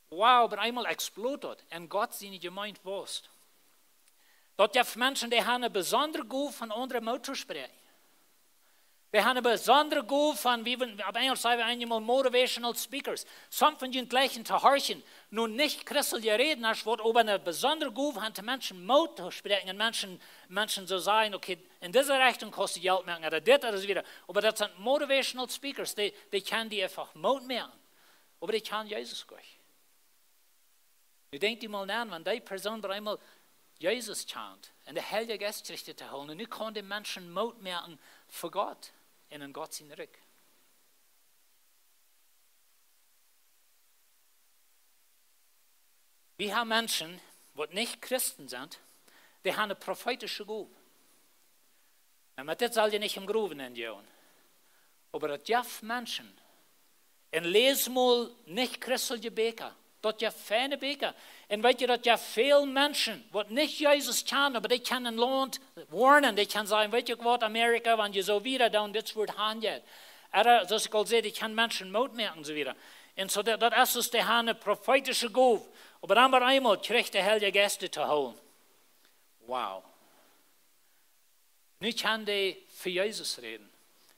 Wow, aber einmal explodiert, und Gott seine Gemeinde wusste. Dort gibt Menschen, die haben eine besondere Gabe von anderen Motorsprechen. Die haben eine besondere Gabe von, wie wir auf Englisch sagen wir einmal Motivational Speakers. Some von ihnen gleichen zu horchen, nun nicht christliche Reden, als wird aber eine besondere Gabe haben, Menschen Mut zu sprechen und Menschen so sagen, okay, in dieser Richtung kostet Geld merken, oder das oder so wieder. Aber das sind Motivational Speakers, die können die einfach Mut merken. Aber die kann Jesus gleich. Du denkst dir mal an, wenn die Person einmal Jesus kennt und der Heilige Geist richtet zu holen, und nu kann die Menschen Mut merken für Gott. In Gott sein Reich. Wir haben Menschen, die nicht Christen sind, die haben eine prophetische Gabe. Und das soll ja nicht im Gruben entgehen. Aber es gibt Menschen, und lese mal nicht christliche Bäcker, dat je fijne beker. En weet je dat je veel mensen, wat niet Jezus kennen, maar die kunnen land warnen. Die kunnen zeggen, weet je wat, Amerika, wanneer je zo weer doen, dit wordt handelt. Zoals ik al zei, die kunnen mensen moedmerken, zo weer. En zo dat is dus de een profetische goof. Maar dan maar eenmaal krijgt de Heilige Geest te houden. Wauw. Nu kan die voor Jezus reden.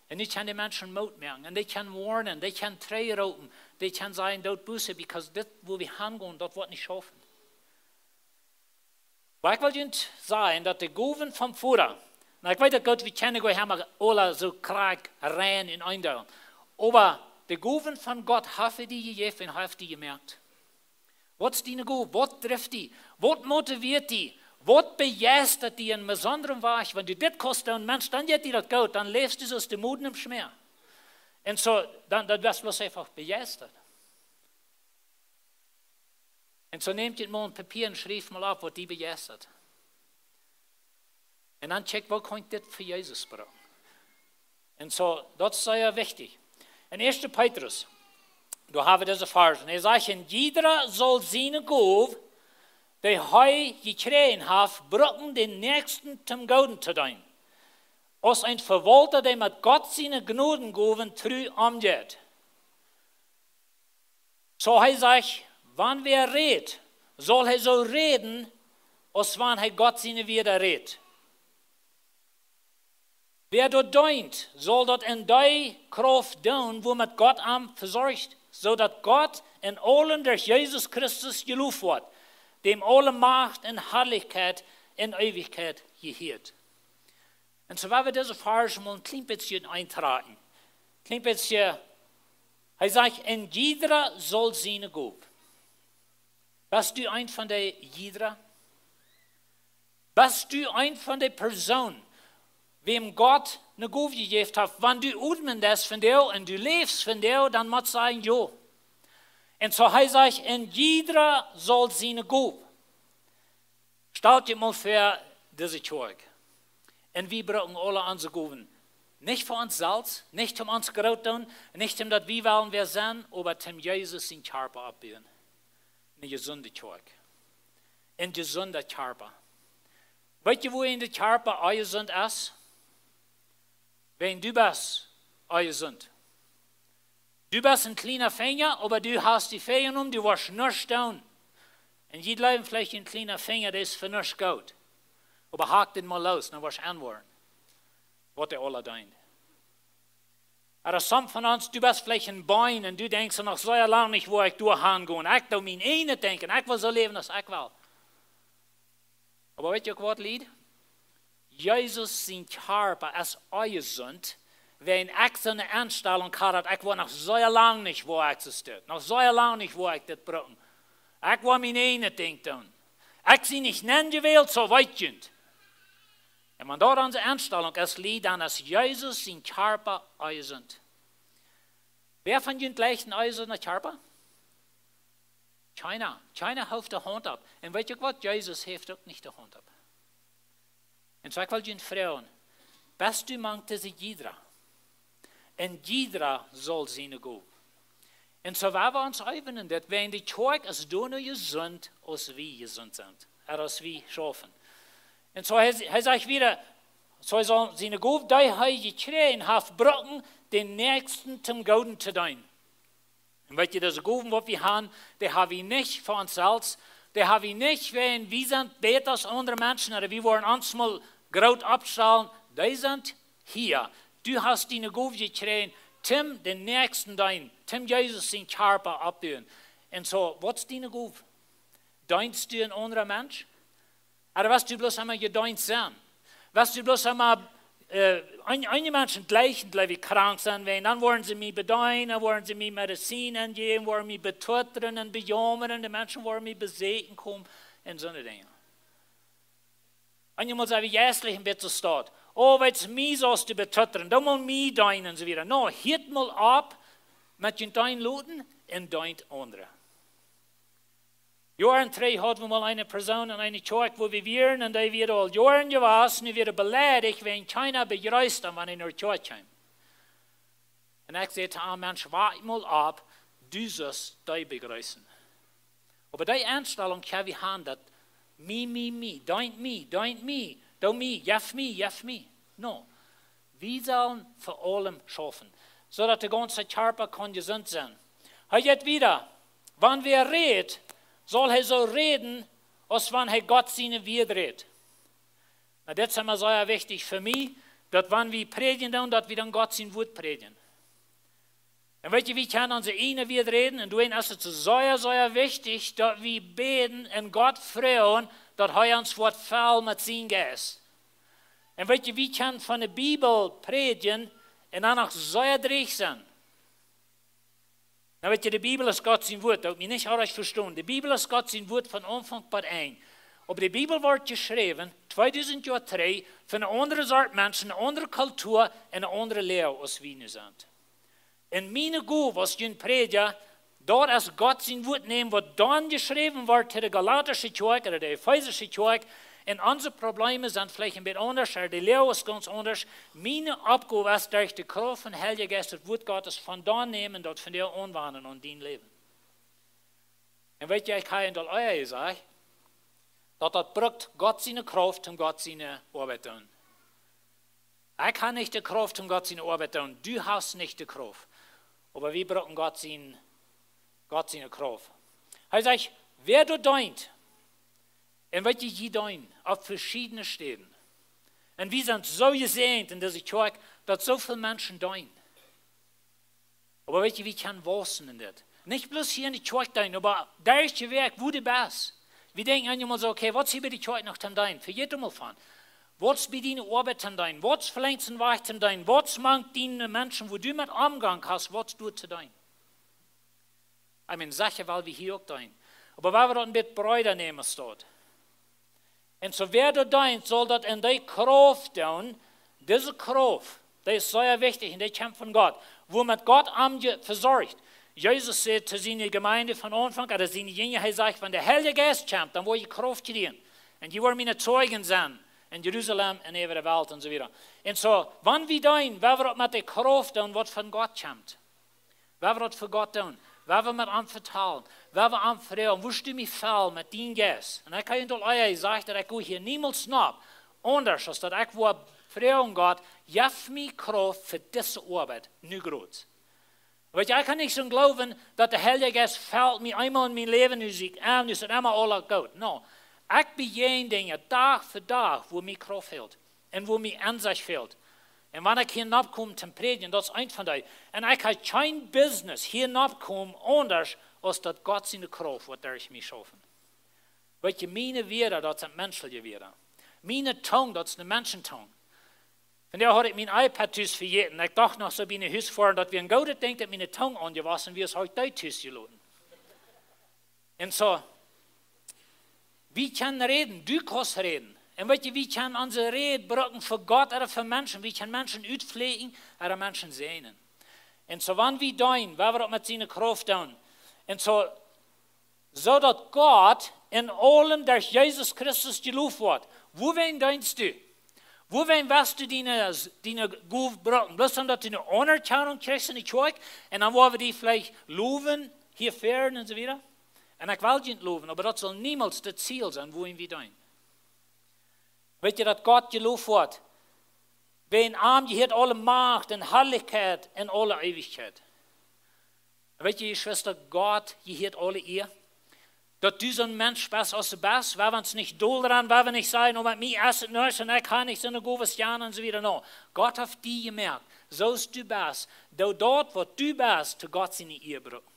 En nu kan die mensen moedmerken. En die kan warnen. Die kan treeropen. Die kan zeggen, dood bussen, because dit wil we handelen, dat wordt niet schaffen. Maar ik wil je zeggen, dat de goven van vroeger, nou ik weet dat God, we kennen we hebben alle zo kraak, rein in eindelen. Maar de goven van God hebben die gegeven en heeft die gemerkt. Wat is die goven? Wat treft die? Wat motiveert die? Wat begeistert die in bijzondere weg? Want dit kost een mens, dan gaat die dat goed, dan leefst du als de moeden im Schmerz. En zo, dat was bloß einfach begeistert. En zo neemt je het maar een papier en schrijft mal op wat die begeistert. En dan check, wat kan ik dit voor Jezus brengen? En zo, dat is sehr wichtig. In 1. Petrus, da haben wir diese Vers. Und sagt, en jeder soll seine Gabe, die hij gekregen hat, bringen den Nächsten zum Gouden zu tun. Als ein Verwalter, der mit Gott seine Gnadengaben treu umgeht. So hij sagt, wann wer redet, soll er so reden, als wann er Gott seine wieder redet. Wer dort dient, soll dort in die Kraft tun, womit Gott am versorgt, zodat Gott in allen durch Jesus Christus gelobt wird, dem alle Macht und Herrlichkeit in Ewigkeit gehört. Und so werden wir diese Verse mal ein klein bisschen eintragen. Ein klein bisschen, er sagt, en jeder soll seine Gabe. Bist du ein von der jeder? Bist du ein von der Personen, wem Gott eine Gabe gegeben hat? Wenn du atmen das von dir und du lebst von dir, dann muss sagen, ja. Und so heißt es, en jeder soll seine Gabe. Stell dir mal vor, diese Kjoakj. Und wir brauchen alle unsere Gaben. Nicht für uns selbst, nicht um uns groß zu tun, nicht um das wir wollen wir sein, aber um Jesus in Körper abbauen. Eine gesunde Kjoakj. Ein gesunder Körper. Weißt du, wo in der Körper gesund ist? Wenn du bist, gesund. Du bist ein kleiner Finger, aber du hast die Finger du warst nicht tun. Und jeder Leben vielleicht ein kleiner Finger, der ist für nichts gut. Aber hakt den mal los, dann wirst du antworten, was der alle tun. Aber some von uns, du bist vielleicht ein Bein und du denkst noch so lange nicht, wo ich durchgehen. Ich will mein eine denken, ich will so leben, als ich will. Aber weißt du, was Lied? Jesus, sein Körper, ist gesund, wenn ich so eine Einstellung habe, ich will noch so lange nicht, wo ich existiert. Noch so lange nicht, wo ich das brauche. Ich will mein eine Ding tun. Ich sie nicht nennen gewählt, so weit sind. Und wenn dort unsere Einstellung ist, dann ist Jesus sein Körper gesund. Wer von den gleichen gesunden Körper? China. China hilft die Hand ab. Und weißt du was? Jesus hilft auch nicht die Hand ab. Und so ich will den Frauen, bist du mangt diese jeder. Und jeder soll seine Gabe. Und so werden wir uns üben, dass wenn die Kjoakj ist nur gesund, als wir gesund sind. Als wir schaffen. Und so er sagt wieder, so soll seine Gabe, die er gekriegt hat, bringen, den Nächsten zum Gouden zu tun. Und weißt du, diese Gaben, die wir haben wir nicht für uns selbst, die haben wir nicht, wenn wir sind besser als andere Menschen, oder wir wollen uns mal groß abstellen, die sind hier. Du hast deine Gabe gekriegt, Tim den Nächsten dein, Tim Jesus sein Körper abbauen. Und so, was ist deine Gabe? Dienst du ein anderer Mensch? Oder was du bloß einmal gedient sein? Was du bloß einmal, einige Menschen gleichen, wie krank sind, wenn, dann wollen sie mich bedeuten, dann wollen sie mir Medizin geben, wollen mich betuttern und bejammern, die Menschen wollen mich besegen kommen und so eine Dinge. Einmal sagen wir, jässlich ein bisschen steht. Oh, weil es mich so zu betuttern, da muss mich deinen und so wieder. No, hielt mal ab mit den deinen Leuten und deint andere. Jahren 3 hatten wir mal eine Person in eine Kjoakj, wo wir waren, und die wird all Jahren gewesen, und wir beleidigt, wenn keiner begrüßt hat, wenn in der Kjoakj kam. Und ich sagte, Mensch, warte mal ab, du sollst dich begrüßen. Aber die Einstellung kann wir haben, dass me, don't me, jef me. No. Wir sollen vor allem schaffen, so dass der ganze Körper kann gesund sein. Jetzt wieder, wenn wir reden, soll er so reden, als wenn er Gott seine Wort redet. Na, das ist immer sehr wichtig für mich, dass wenn wir predigen, dass wir dann Gott sein Wort predigen. Und weißt du, wir können unsere eine Wort reden, und du ist es sehr wichtig, dass wir beten und Gott freuen, dass er uns Wort fällt mit seinem Geist. Und weißt du, wir können von der Bibel predigen und dann auch sehr dreig sein. Na, weißt du, die Bibel ist Gott sein Wort, das hat mich nicht richtig verstanden. Die Bibel ist Gott sein Wort von Anfang bis Ende. Aber die Bibel wird geschrieben, 2000 Jahre 3, von einer anderen Art Menschen, einer anderen Kultur und einer anderen Lehre, als wir nu sind. In meine Gut, was ich predige, dort als Gott sein Wort nehmen, was dann geschrieben wird, zu der Galatische Kjoakj oder der Ephesische Kjoakj, und unsere Probleme sind vielleicht ein bisschen anders, aber die Lehre ist ganz anders. Meine Aufgabe ist, durch die Kraft von Heiligen Geist, das Wort Gottes von da nehmen, dort von dir anwenden und dein Leben. Und weißt du, ich kann Ihnen euer sagen, dass das braucht Gott seine Kraft und Gott seine Arbeit tun. Ich kann nicht die Kraft und Gott seine Arbeit tun. Du hast nicht die Kraft. Aber wir brauchen Gott seine Kraft. Er sagt, wer du deint, und was je dein, auf verschiedene Städten. Und wir sind so gesehnt in dieser Kirche, dass so viele Menschen dein. Aber weißt du, wir können wachsen in das. Nicht bloß hier in die Kirche dein, aber da ist die Werk, wo du bist. Wir denken einmal so, okay, was ist bei der Kirche noch zum dein? Für jeden Mal fahren. Was bei deiner Arbeit zum dein? Was vielleicht ein Weg zum dein? Was mangt deine Menschen, wo du mit Umgang hast, was du zu dein? Ich meine, sicher, weil wir hier auch dein. Aber weil wir dort ein bisschen Bräuter nehmen, dort. Und so wer du denkst, soll das in die Kraft tun, diese Kraft, die ist sehr wichtig und die kommt von Gott, womit Gott versorgt. Jesus sagt zu seiner Gemeinde von Anfang, oder seine Jünger, er sagt, wenn der Heilige Geist kommt, dann will ich Kraft kriegen. Und die wollen meine Zeugen sein, in Jerusalem und über der Welt und so weiter. Und so, wenn wir tun, wer wird mit der Kraft tun, was von Gott kommt? Wer wird für Gott tun? Wer will mit anvertrauen? Wer will anvertrauen? Wo du mich fall mit deinem Geist? Und ich kann Ihnen euch sagen, dass ich hier niemals noch anders, als dass ich wo vertrauen Gott, gib mir Kraft für diese Arbeit, nicht groß. Weil ich kann nicht so glauben, dass der Heilige Geist fällt mir einmal in mein Leben und sagt, und ist immer alles gut. No. Ich begegne Dinge Tag für Tag, wo mir Kraft fehlt und wo mir Ansicht fehlt. Und wenn ich hier nachkomme zum Predigen, das ist ein von denen. Und ich habe kein Business hier nachkommen, anders, als dass Gott seine Kraft wird durch mich schaffen. Weil meine Werte, das sind menschliche Werte. Meine Tongue, das ist eine Menschentongue. Von der habe ich mein iPad verjeten. Ich dachte noch so bei einer Hausfahrt, dass wir ein Gott denkt, dass meine Tongue angewaschen wird, habe ich das gelassen. Und so, wir können reden, du kannst reden. Und weißt du, wir können unsere Rede brauchen für Gott oder für Menschen. Wir können Menschen uitpflegen oder Menschen sehnen. Und so, wenn wir tun, wenn wir das mit seiner Kraft tun. Und so dass Gott in allem durch Jesus Christus gelobt wird. Wohin denkst du? Wohin wirst du deine Gut brauchen? Bloß dann, dass du eine Anerkennung kriegst in die Kirche und dann wollen wir die vielleicht loben, hier fern und so weiter. Und ich will nicht loben, aber das soll niemals das Ziel sein, wohin wir tun. Weet je dat Gott geloofd wordt? Bij een arm, je hebt alle Macht en Herrlichkeit en alle Ewigkeit. Weet je, Schwester, Gott, je hebt alle Eer. Dat du zo'n Mensch bist als du bist, waar we ons niet dol dran, waar we niet zeggen, met mij is het niks en ik kan niet zo'n goeie Jan en zo weer. No, Gott heeft die gemerkt, zoals du bist, dat dort, wat du bist, te Gott zijn Eer brengt.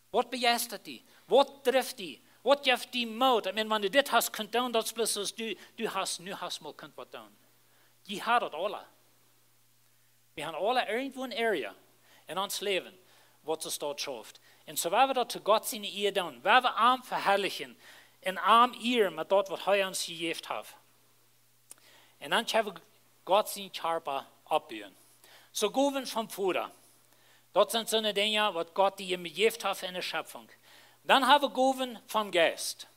Wat begeistert die? Wat treft die? Wat geeft die moed? Ik meen, wanneer du dit hast kunt doen, dat is plus als du hast, nu hast mal kunt wat doen. Je had het alle. We hebben alle irgendwo een area in ons leven, wat ons dort schafft. En zo waar we dat te God zijn eer doen, waar we arm verherrlichen, en arm eer met dat wat hij ons gegeven heeft. En dan hebben we God zijn charpa opbouwen. Zo Gowen van Vader. Dat zijn zo'n dingen wat God die hem gegeven heeft in de Schöpfung. Dan hebben we Gowen van Geest.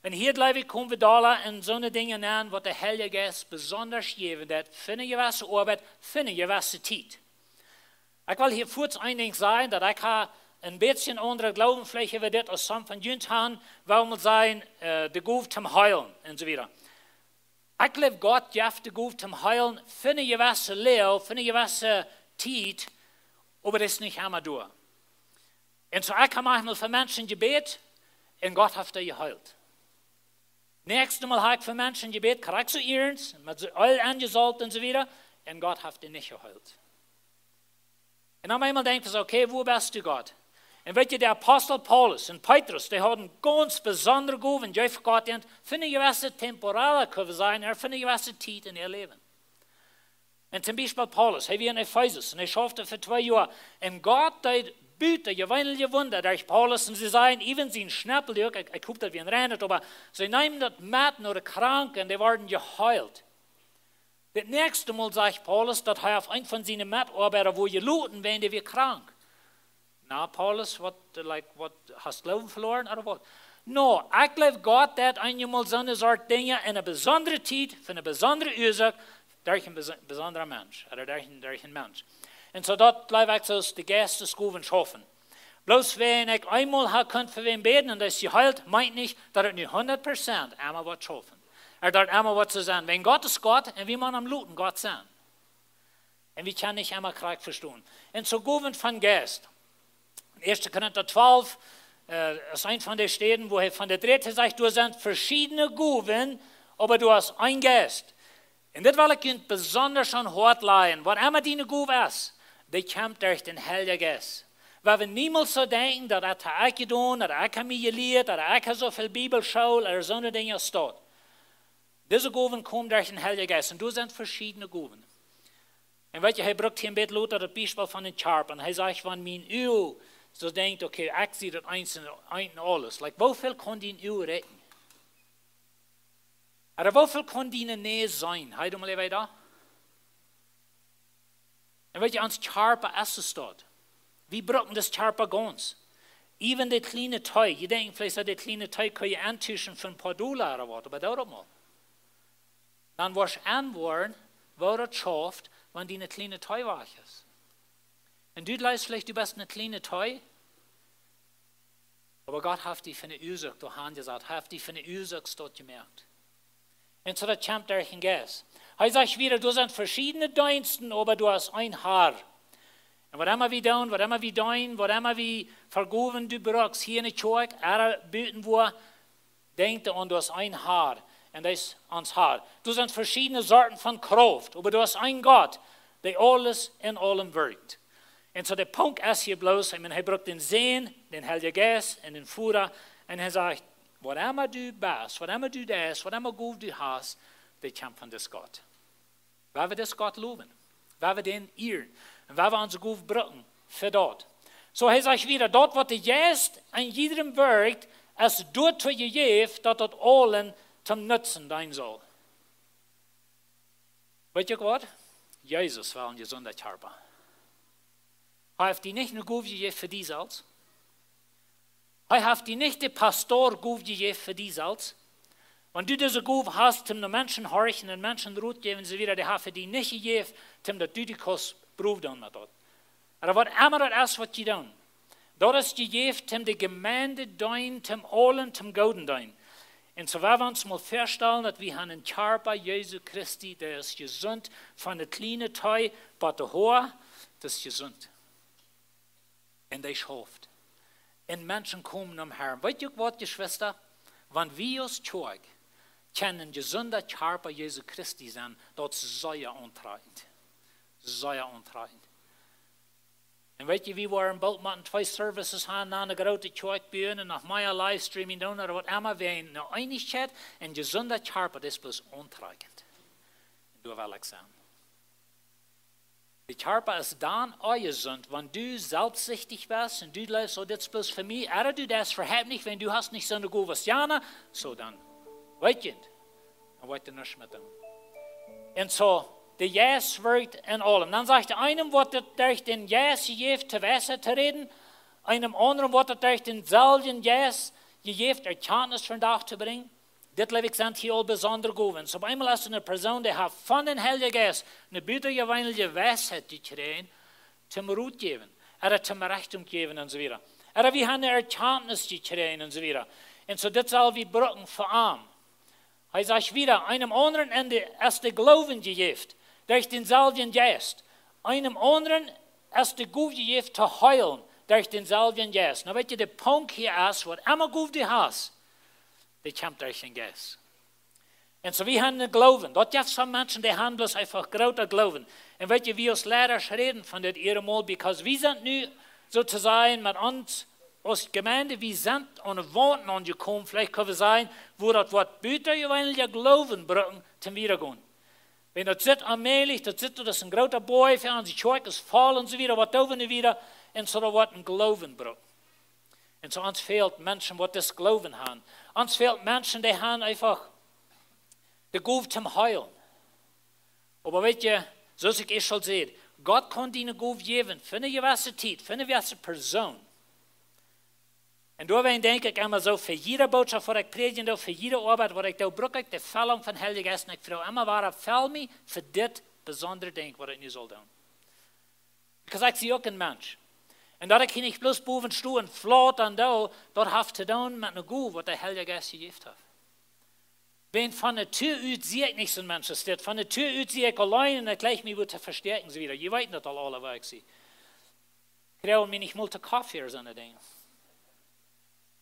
En hier komen we daar en zo'n dingen aan wat de Heilige Geest besonders geven dat voor een gewisse arbeid, voor een gewisse tijd. Ik wil hier voorts een ding zeggen, dat ik een beetje andere geloofsfläche wie dit als som van junt han, wil maar zijn de goef te huilen enzovoort. Ik geloof God geeft de goef te huilen, vind je was leeuw, vind je was tijd, aber das ist nicht immer durch. Und so ich habe manchmal für Menschen gebet, und Gott hat dir geheilt. Nächstes Mal habe ich für Menschen gebet, krieg so ernst, mit so all angesagt und so weiter, und Gott hat dir nicht geheilt. Und dann einmal denkt ich, okay, wo bist du Gott? Und weißt du, der Apostel Paulus und Petrus, die hatten ganz besondere Gaben, die für Gott sind, für eine gewisse temporale können sein, für eine gewisse Zeit in ihr Leben. Und zum Beispiel Paulus, er war in Ephesus und er schaffte für 2 Jahre. Und Gott hat Büte, gewöhnliche Wunder durch Paulus. Und sie sagen, even sie schnappel, ich hoffe, dass wir ihn rennen, aber sie nehmen das Matten oder Kranken und die werden geheilt. Das nächste Mal sagt Paulus, dass er auf einen von seinen Mitarbeitern, wo geluten, wenn die wir krank. Na, Paulus, was hast du Glauben verloren oder was? No, ich glaube, Gott hat einmal so eine Sorte Dinge in einer besonderen Zeit, für eine besondere Ursache, durch ein besonderer Mensch, oder durch ein Mensch. Und so dort glaube ich, so die Geistesgaben schaffen. Bloß wenn ich einmal habe für wen beten und das ist geheilt, meint nicht, dass es nicht 100% einmal was schaffen. Oder dort einmal was zu sein. Wenn Gott ist Gott, und wie man am Luten Gott sein. Und wir können nicht einmal Krieg verstehen. Und so Gaben von Geist. 1. Korinther 12 ist ein von den Städten, wo er von der Dritte sagt, du hast verschiedene Gaben, aber du hast ein Geist. Und das will ich besonders an Hort leihen. Was immer die Gabe ist, die kommt durch den Heiligen Geist. Weil wir niemals so denken, dass er ich getan, dass ich mich gelehrt, dass ich so viel Bibelschule oder so eine Dinge steht. Diese Gaben kommen durch den Heiligen Geist. Und du sind verschiedene Gaben. Und weißt du, er braucht hier ein bisschen Luther das Beispiel von den Schapen. Er sagt, wenn mein Öl so denkt, okay, ich sehe das eins und alles. Like, wofür kann die Öl retten? Aber wofür kann die Nähe sein? Heute mal weiter. Und wenn ihr ans Charpa essen steht, wie brauchen das Charpa ganz? Even die kleine Teig, ihr denkt vielleicht, dass die kleine Teig kann ich antischen für ein paar Dollar oder was, aber dauert mal. Dann was anworden, wo das schafft, wenn die eine kleine Teig war ist. Und du leist vielleicht, du bist eine kleine Teig, aber Gott hat dich für eine Ursache, du hast gesagt, hat dich für eine Ursache dort gemerkt. Und so das kommt durch den Geist. Er sagt wieder, du sind verschiedene Diensten, aber du hast ein Haar. Und was immer wir tun, was immer wir tun, was immer wir vergeben, du brauchst hier in der Kjoakj, beten wir, denkt an, du hast ein Haar. Und das ist ans Haar. Du sind verschiedene Sorten von Kraft, aber du hast einen Gott, der alles in allem wirkt. Und so der Punkt ist hier bloß, ich meine, er braucht den Sehen, den Heiligen Geist und den Führer, und er sagt, was immer du bist, was immer du das, was immer gut du hast, der kommt von das Gott. Weil wir das Gott loben, weil wir den ehren, und weil wir uns gut brauchen für dort. So er sagt wieder, dort, was der Geist an jedem wirkt, es dort für gegeben, dass das allen zum Nutzen sein soll. Weißt du was? Jesus war ein gesunder Körper. Er hat die nicht nur gut gegeben für die selbst. Er hat die nicht der Pastor gut gegeben für die selbst. Wenn du diese Gabe hast, um den Menschen horchen und Menschen Ruhe geben, so wieder, die haben die nicht gegeben, um das du die Kost prüft dann mit dort. Aber was immer das ist, was die tun, dort ist gegeben, um die Gemeinde dein, um allen, um Goden dein. Und so werden wir uns mal vorstellen, dass wir einen Körper Jesu Christi, der ist gesund, von der kleinen Teil bis der hohe, das ist gesund. Und der schafft. Und Menschen kommen am Herrn. Weißt du was, Geschwister? Wenn wir als Kjoakj kennen gesunder Körper Jesu Christi sein, das ist sehr antreibend. Sehr antreibend. Und weißt du, wir waren bald mit 2 Services haben, nach einer großen Kjoakj und nach meiner Livestreaming tun, oder was immer, wir haben eine Einigkeit, und gesunder Körper, das ist bloß antreibend. Und du will ich sagen. Der Körper ist dann ungesund, wenn du selbstsüchtig bist und du lebst, so das ist bloß für mich, oder du das verhält nicht, wenn du hast nicht so eine gute Jana, so dann, weißt du, dann weißt du nichts mit dem. Und so, der Jes wirkt in allem. Dann sagt einem, was durch den Jes gegeben zu Wasser zu reden, einem anderen, was durch den selben Jes gegeben, Erkenntnis von Dach zu bringen. Das sind hier all besondere Gaben. So einmal ist eine Person, die hat von den Heiligen Geist eine bittergewöhnliche Weisheit gekriegt, zum Ruhe geben, oder zum Richtung geben und so weiter. Oder wir haben eine Erkenntnis gekriegt und so weiter. Und so das soll wie Brücken für arm. Er sagt wieder, einem anderen Ende ist der Glauben gegeben, durch den selben Geist. Einem anderen ist der Gut gegeben, zu heilen, durch den selben Geist. Na, weißt du, der Punkt hier ist, was immer gut du hast, der kommt durch den Geist. Und so wir haben den Glauben. Dort gibt es Menschen, die haben bloß einfach großer Glauben. Und weißt du, wir als Lehrer reden von das mal, because wir sind nu sozusagen mit uns, als Gemeinde, wir sind an den Worten angekommen, vielleicht können wir sagen, wo das Wort Büter gewöhnlich Glauben brauchen, zum Wiedergehen. Wenn das sitzt allmählich, das ist ein großer Boy für uns, die Kjoakj ist voll und so wieder, was tun wir wieder, und so wird ein Glauben brauchen. Und so uns fehlt Menschen, die das Glauben haben. Uns fehlt Menschen, die haben einfach den Guf zum Heilen. Aber weißt du, so wie ich schon sehe, Gott kann dir einen Guf geben für eine gewisse Zeit, für eine gewisse Person. Und daarbij denk ik immer so, für jede Botschaft, die ich predige, für jede Arbeit, die ich da brauche, die Füllung von Heilige Geist. Und ich frage immer, warum fällt mir für das besondere Ding, was ich nicht soll tun? Because ich sehe auch ein Mensch. Und da ich nicht bloß boven stu und flot an da, dort hat zu tun mit einer Gu, was der Heilige Geist gegeben hat. Wenn von der Tür aus sehe ich nicht so ein Mensch, das von der Tür aus sehe ich allein und gleich mich wird verstärken sie wieder. Je weiß nicht alle, was ich sehe. Ich kriege mir nicht mal Kaffee oder so eine Dinge.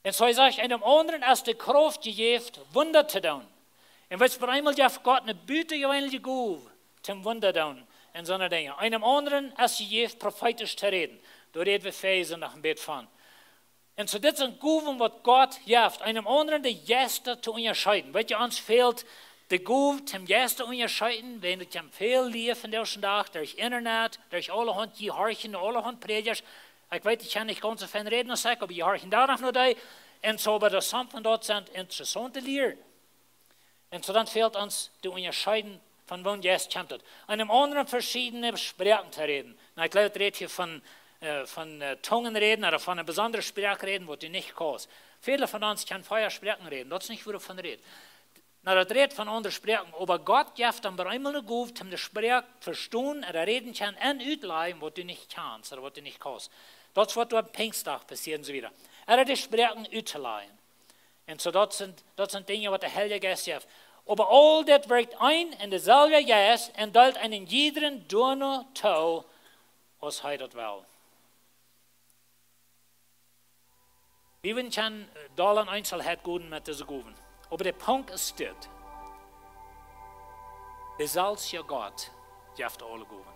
Und so sage ich, einem anderen ist die Kraft gegeben, Wunder zu tun. Und wenn es bei einmal Gott eine Büte gewöhnliche Gu zum Wunder tun und so eine Dinge. Einem anderen ist gegeben, prophetisch zu reden. Da reden wir Fäse nach dem Bett von. Und so das sind Guven, was Gott gibt. Einem anderen die Gäste zu unterscheiden. Weißt du, uns fehlt die Guven zum Gäste unterscheiden, wenn du zum viel lief von der Tag, durch Internet, durch alle Hand Gehorchen, alle Hand Predigers. Ich weiß, ich kann nicht ganz so viel reden, aber ich höre da noch da. Und so, aber das von dort sind interessante Lehren. Und so dann fehlt uns die Unterscheiden von wann Gäste kommt. Einem anderen verschiedene Sprachen zu reden. Na, ich glaube, ich rede hier von Tungen reden oder von einer besonderen Sprache reden, wo du nicht kannst. Viele von uns können Feuersprachen reden, das ist nicht, wo du von redest. Na, das redet von anderen Sprachen, aber Gott gibt dann bei einmal eine Gut, um die Sprache zu verstehen oder reden kann und ausleihen, was du nicht kannst oder was du nicht kannst. Das wird am Pfingsttag passieren, so wieder. Oder die Sprachen ausleihen. Und so, das sind Dinge, was der Heilige Geist gibt. Aber all das wirkt ein in derselbe Geist und teilt einen jeden Donner zu, was er das will. Wir können da in Einzelheit gehen mit diesen Guven. Aber der Punkt ist das. Der salzige Gott gibt alle Guven.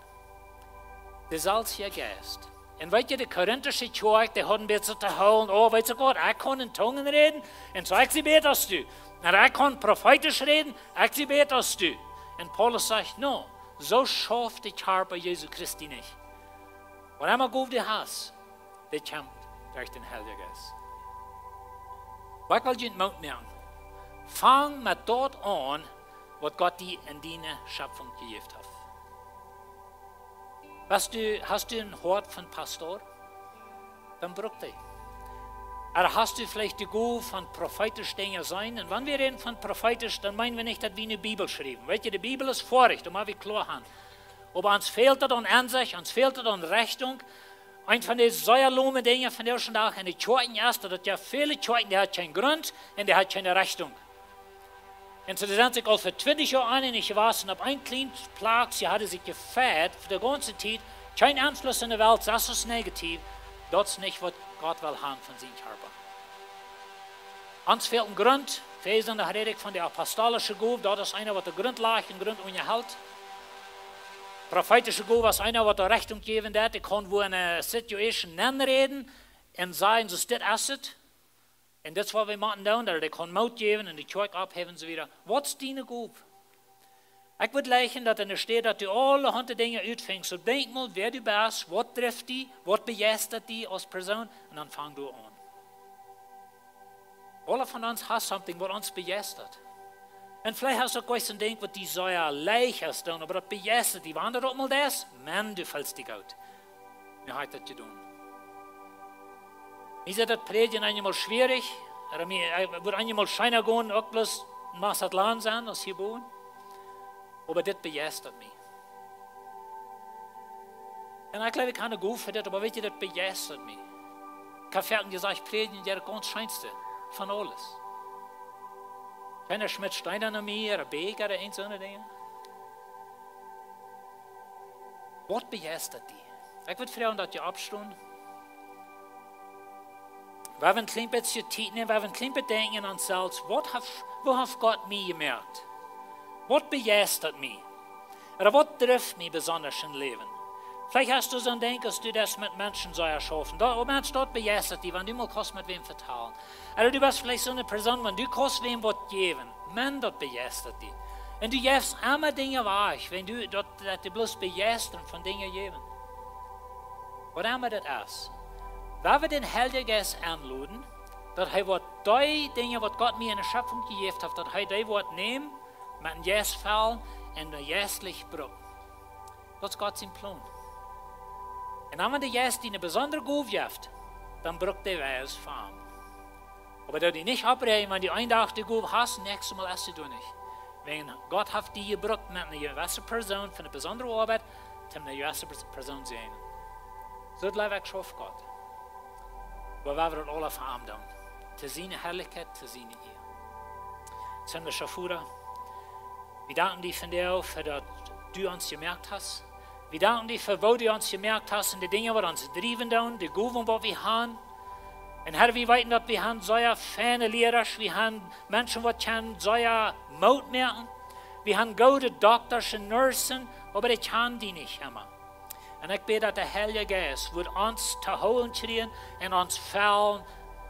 Der salzige Geist. Und weißt du, die korinthische Kjoakj, die hatten jetzt zu holen, oh, weißt du Gott, ich kann in Zungen reden, und so ich sie betest du. Und ich kann prophetisch reden, ich sie betest du. Und Paulus sagt, no, so schafft die Körper Jesu Christi nicht. Was immer gut du hast, der kommt durch den Heiligen Geist. Was will ich nicht merken? Fang mit dort an, was Gott dir in deine Schöpfung gegeben hat. Hast du ein Wort von Pastor? Dann braucht er. Oder hast du vielleicht die Go von prophetisch Dinge sein? Und wenn wir reden von prophetisch, dann meinen wir nicht, dass wir eine Bibel schreiben. Weißt du, die Bibel ist Vorrecht, um mal wie klar haben. Aber uns fehlt das an Ansicht, uns fehlt das an Richtung. Ein von den säuerlohmen Dingen von der Tag, eine Kjoakj ist, dass ja viele Kjoakj, die hat keinen Grund und die hat keine Richtung. Und so sind sich auch für 20 Jahre an, und ich weiß, und ab ein kleines Platz, sie hatte sich gefährt für die ganze Zeit, kein Einfluss in der Welt, das ist negativ, das ist nicht, was Gott will haben von seinem Körper. Uns fehlt ein Grund, wir sind der Rede von der apostolischen Gabe, das ist einer, was der Grundlage und Grund unterhält. Prophetische Gabe ist einer, was der Richtung geben wird, der kann wo eine Situation nennen reden und sagen, so ist das ist. Und das, was wir machen, der kann Mut geben und die Kjoakj abheben und so wieder. Was ist deine Gabe? Ich würde lächeln, dass in der steht, dass du alle Hunde Dinge ausfängst. So denk mal, wer du bist, was trifft dich, was begeistert dich als Person, und dann fang du an. Alle von uns haben something, was uns begeistert. Und vielleicht hast du auch so ein Ding, was die so ja leicht ist, aber das begeistert dich. Wann du auch mal das? Mann, du fällst dich out. Wie hat das getan? Ich sage, das Predigen einmal schwierig. Ich würde einmal scheiner gehen, auch bloß in Massatlan sein, als hier wohnen. Aber das begeistert mich. Und ich glaube, ich kann nicht gut für das, aber weißt du, das begeistert mich. Ich Kaffee und gesagt, ich predige der ganz schönste von alles. Keiner schmiert Steine an mir, oder Beker, oder ein so eine Dinge. Was begeistert die? Ich würde fragen, dass ihr abstehen. Wir haben ein klein bisschen Zeit nehmen, wir haben ein klein bisschen denken an uns selbst. Wo hat Gott mich gemerkt? Was begeistert mich? Oder was trifft mich besonders im Leben? Vielleicht hast du so ein Denken, dass du das mit Menschen so erschaffen. Mensch, dort begeistert dich, wenn du mal kannst mit wem vertrauen. Oder du bist vielleicht so eine Person, wenn du kannst wem was geben. Mann, dort begeistert dich. Und du gibst immer Dinge weg, wenn du dort bloß begeistern von Dingen geben. Was immer das ist. Wenn wir den Heiligen Geist anladen, dass er die Dinge, was Gott mir in der Schöpfung gegeben hat, dass er die Wort nehmen, mit einem Yes-Fall und ein Yes-Licht braucht. Das ist Gott sein Plan. Und wenn der Yes die eine besondere Gabe gibt, dann braucht der Weis Farm. Aber da die nicht abreden, wenn die eindachte Gabe hast, nächstes Mal hast du nicht. Wenn Gott hat die gebraucht mit einer gewissen Person für eine besondere Arbeit, zu einer gewissen Person sehen. So bleibt ich auf Gott. Aber wir werden alle für ihn tun. Zu seiner Herrlichkeit, zu seiner Ehre. Jetzt haben wir schon vor. Wir danken dir von dir, für dass du uns gemerkt hast. Wir danken dir für, wo du uns gemerkt hast und die Dinge, die uns driven tun, die Gaben, die wir haben. Und Herr, wir wissen, dass wir haben solche feine Lehrer, wir haben Menschen, die können solche Mut merken. Wir haben gute Doktors und Nursen, aber die können die nicht immer. Und ich bete, dass der Heilige Geist wird uns zu holen kriegen und uns fällen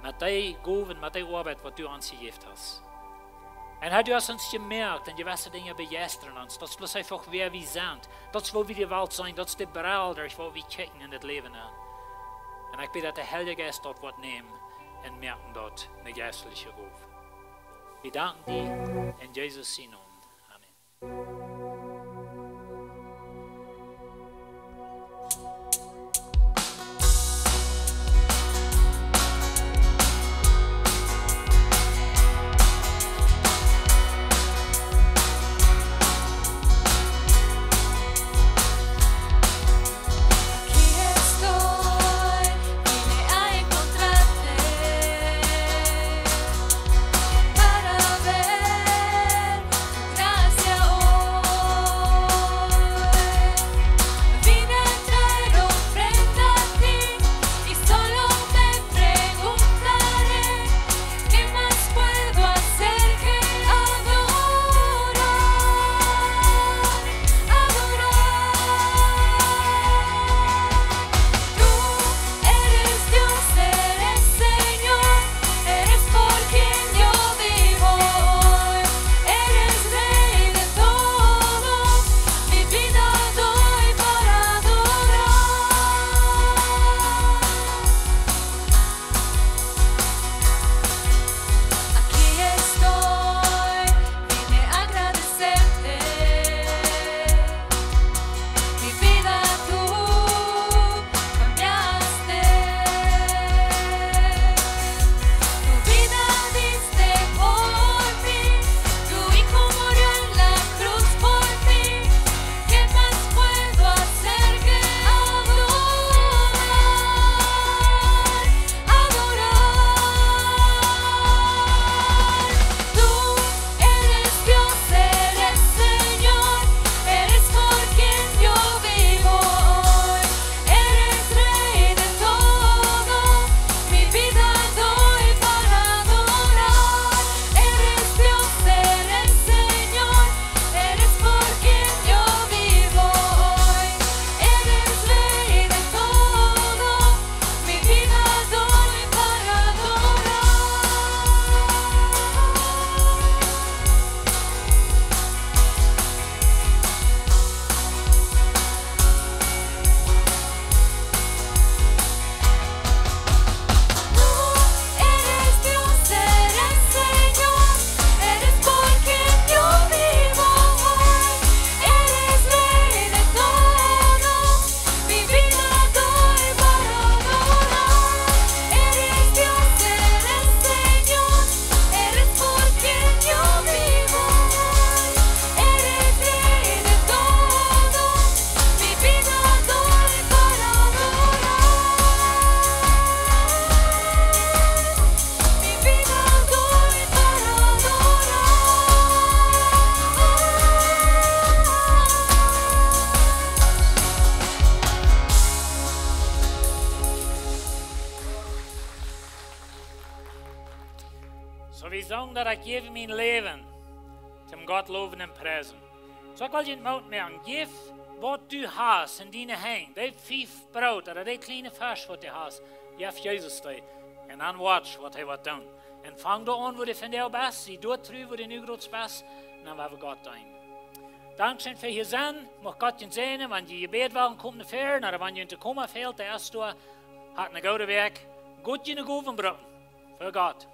mit den Gaben, mit der Arbeit, die du uns gegeben hast. Und Herr, du hast uns gemerkt, und gewisse Dinge begeistern uns. Das ist bloß einfach, wer wir sind. Das ist, wo wir die Welt sind. Das ist die Brille, wo wir kicken in das Leben an. Und ich bete, dass der Heilige Geist dort wird nehmen und merken dort eine geistliche Ruf. Wir danken dir in Jesus' Namen. Amen. Para ver tu gracia hoy. So wie sagen, dass ich gebe mein Leben zum Gott loben und preisen. So ich will je Mut merken, gib, was du hast in deine Hände, die 5 Brot oder die kleine Fisch, was du hast, gib Jesus dir. Und dann watch, was er wird tun. Und fang da an, wo du von dir bist, sieh dort drüben, wo du nu groß bist, und dann werden wir Gott dienen. Dankeschön für hier sein, mag Gott ihn sehen, wenn die Gebet waren, kommen fern, oder wenn ihr in der Kummer fehlt, der erste hat eine gute Weg, gut in den Gowen bringen, für Gott.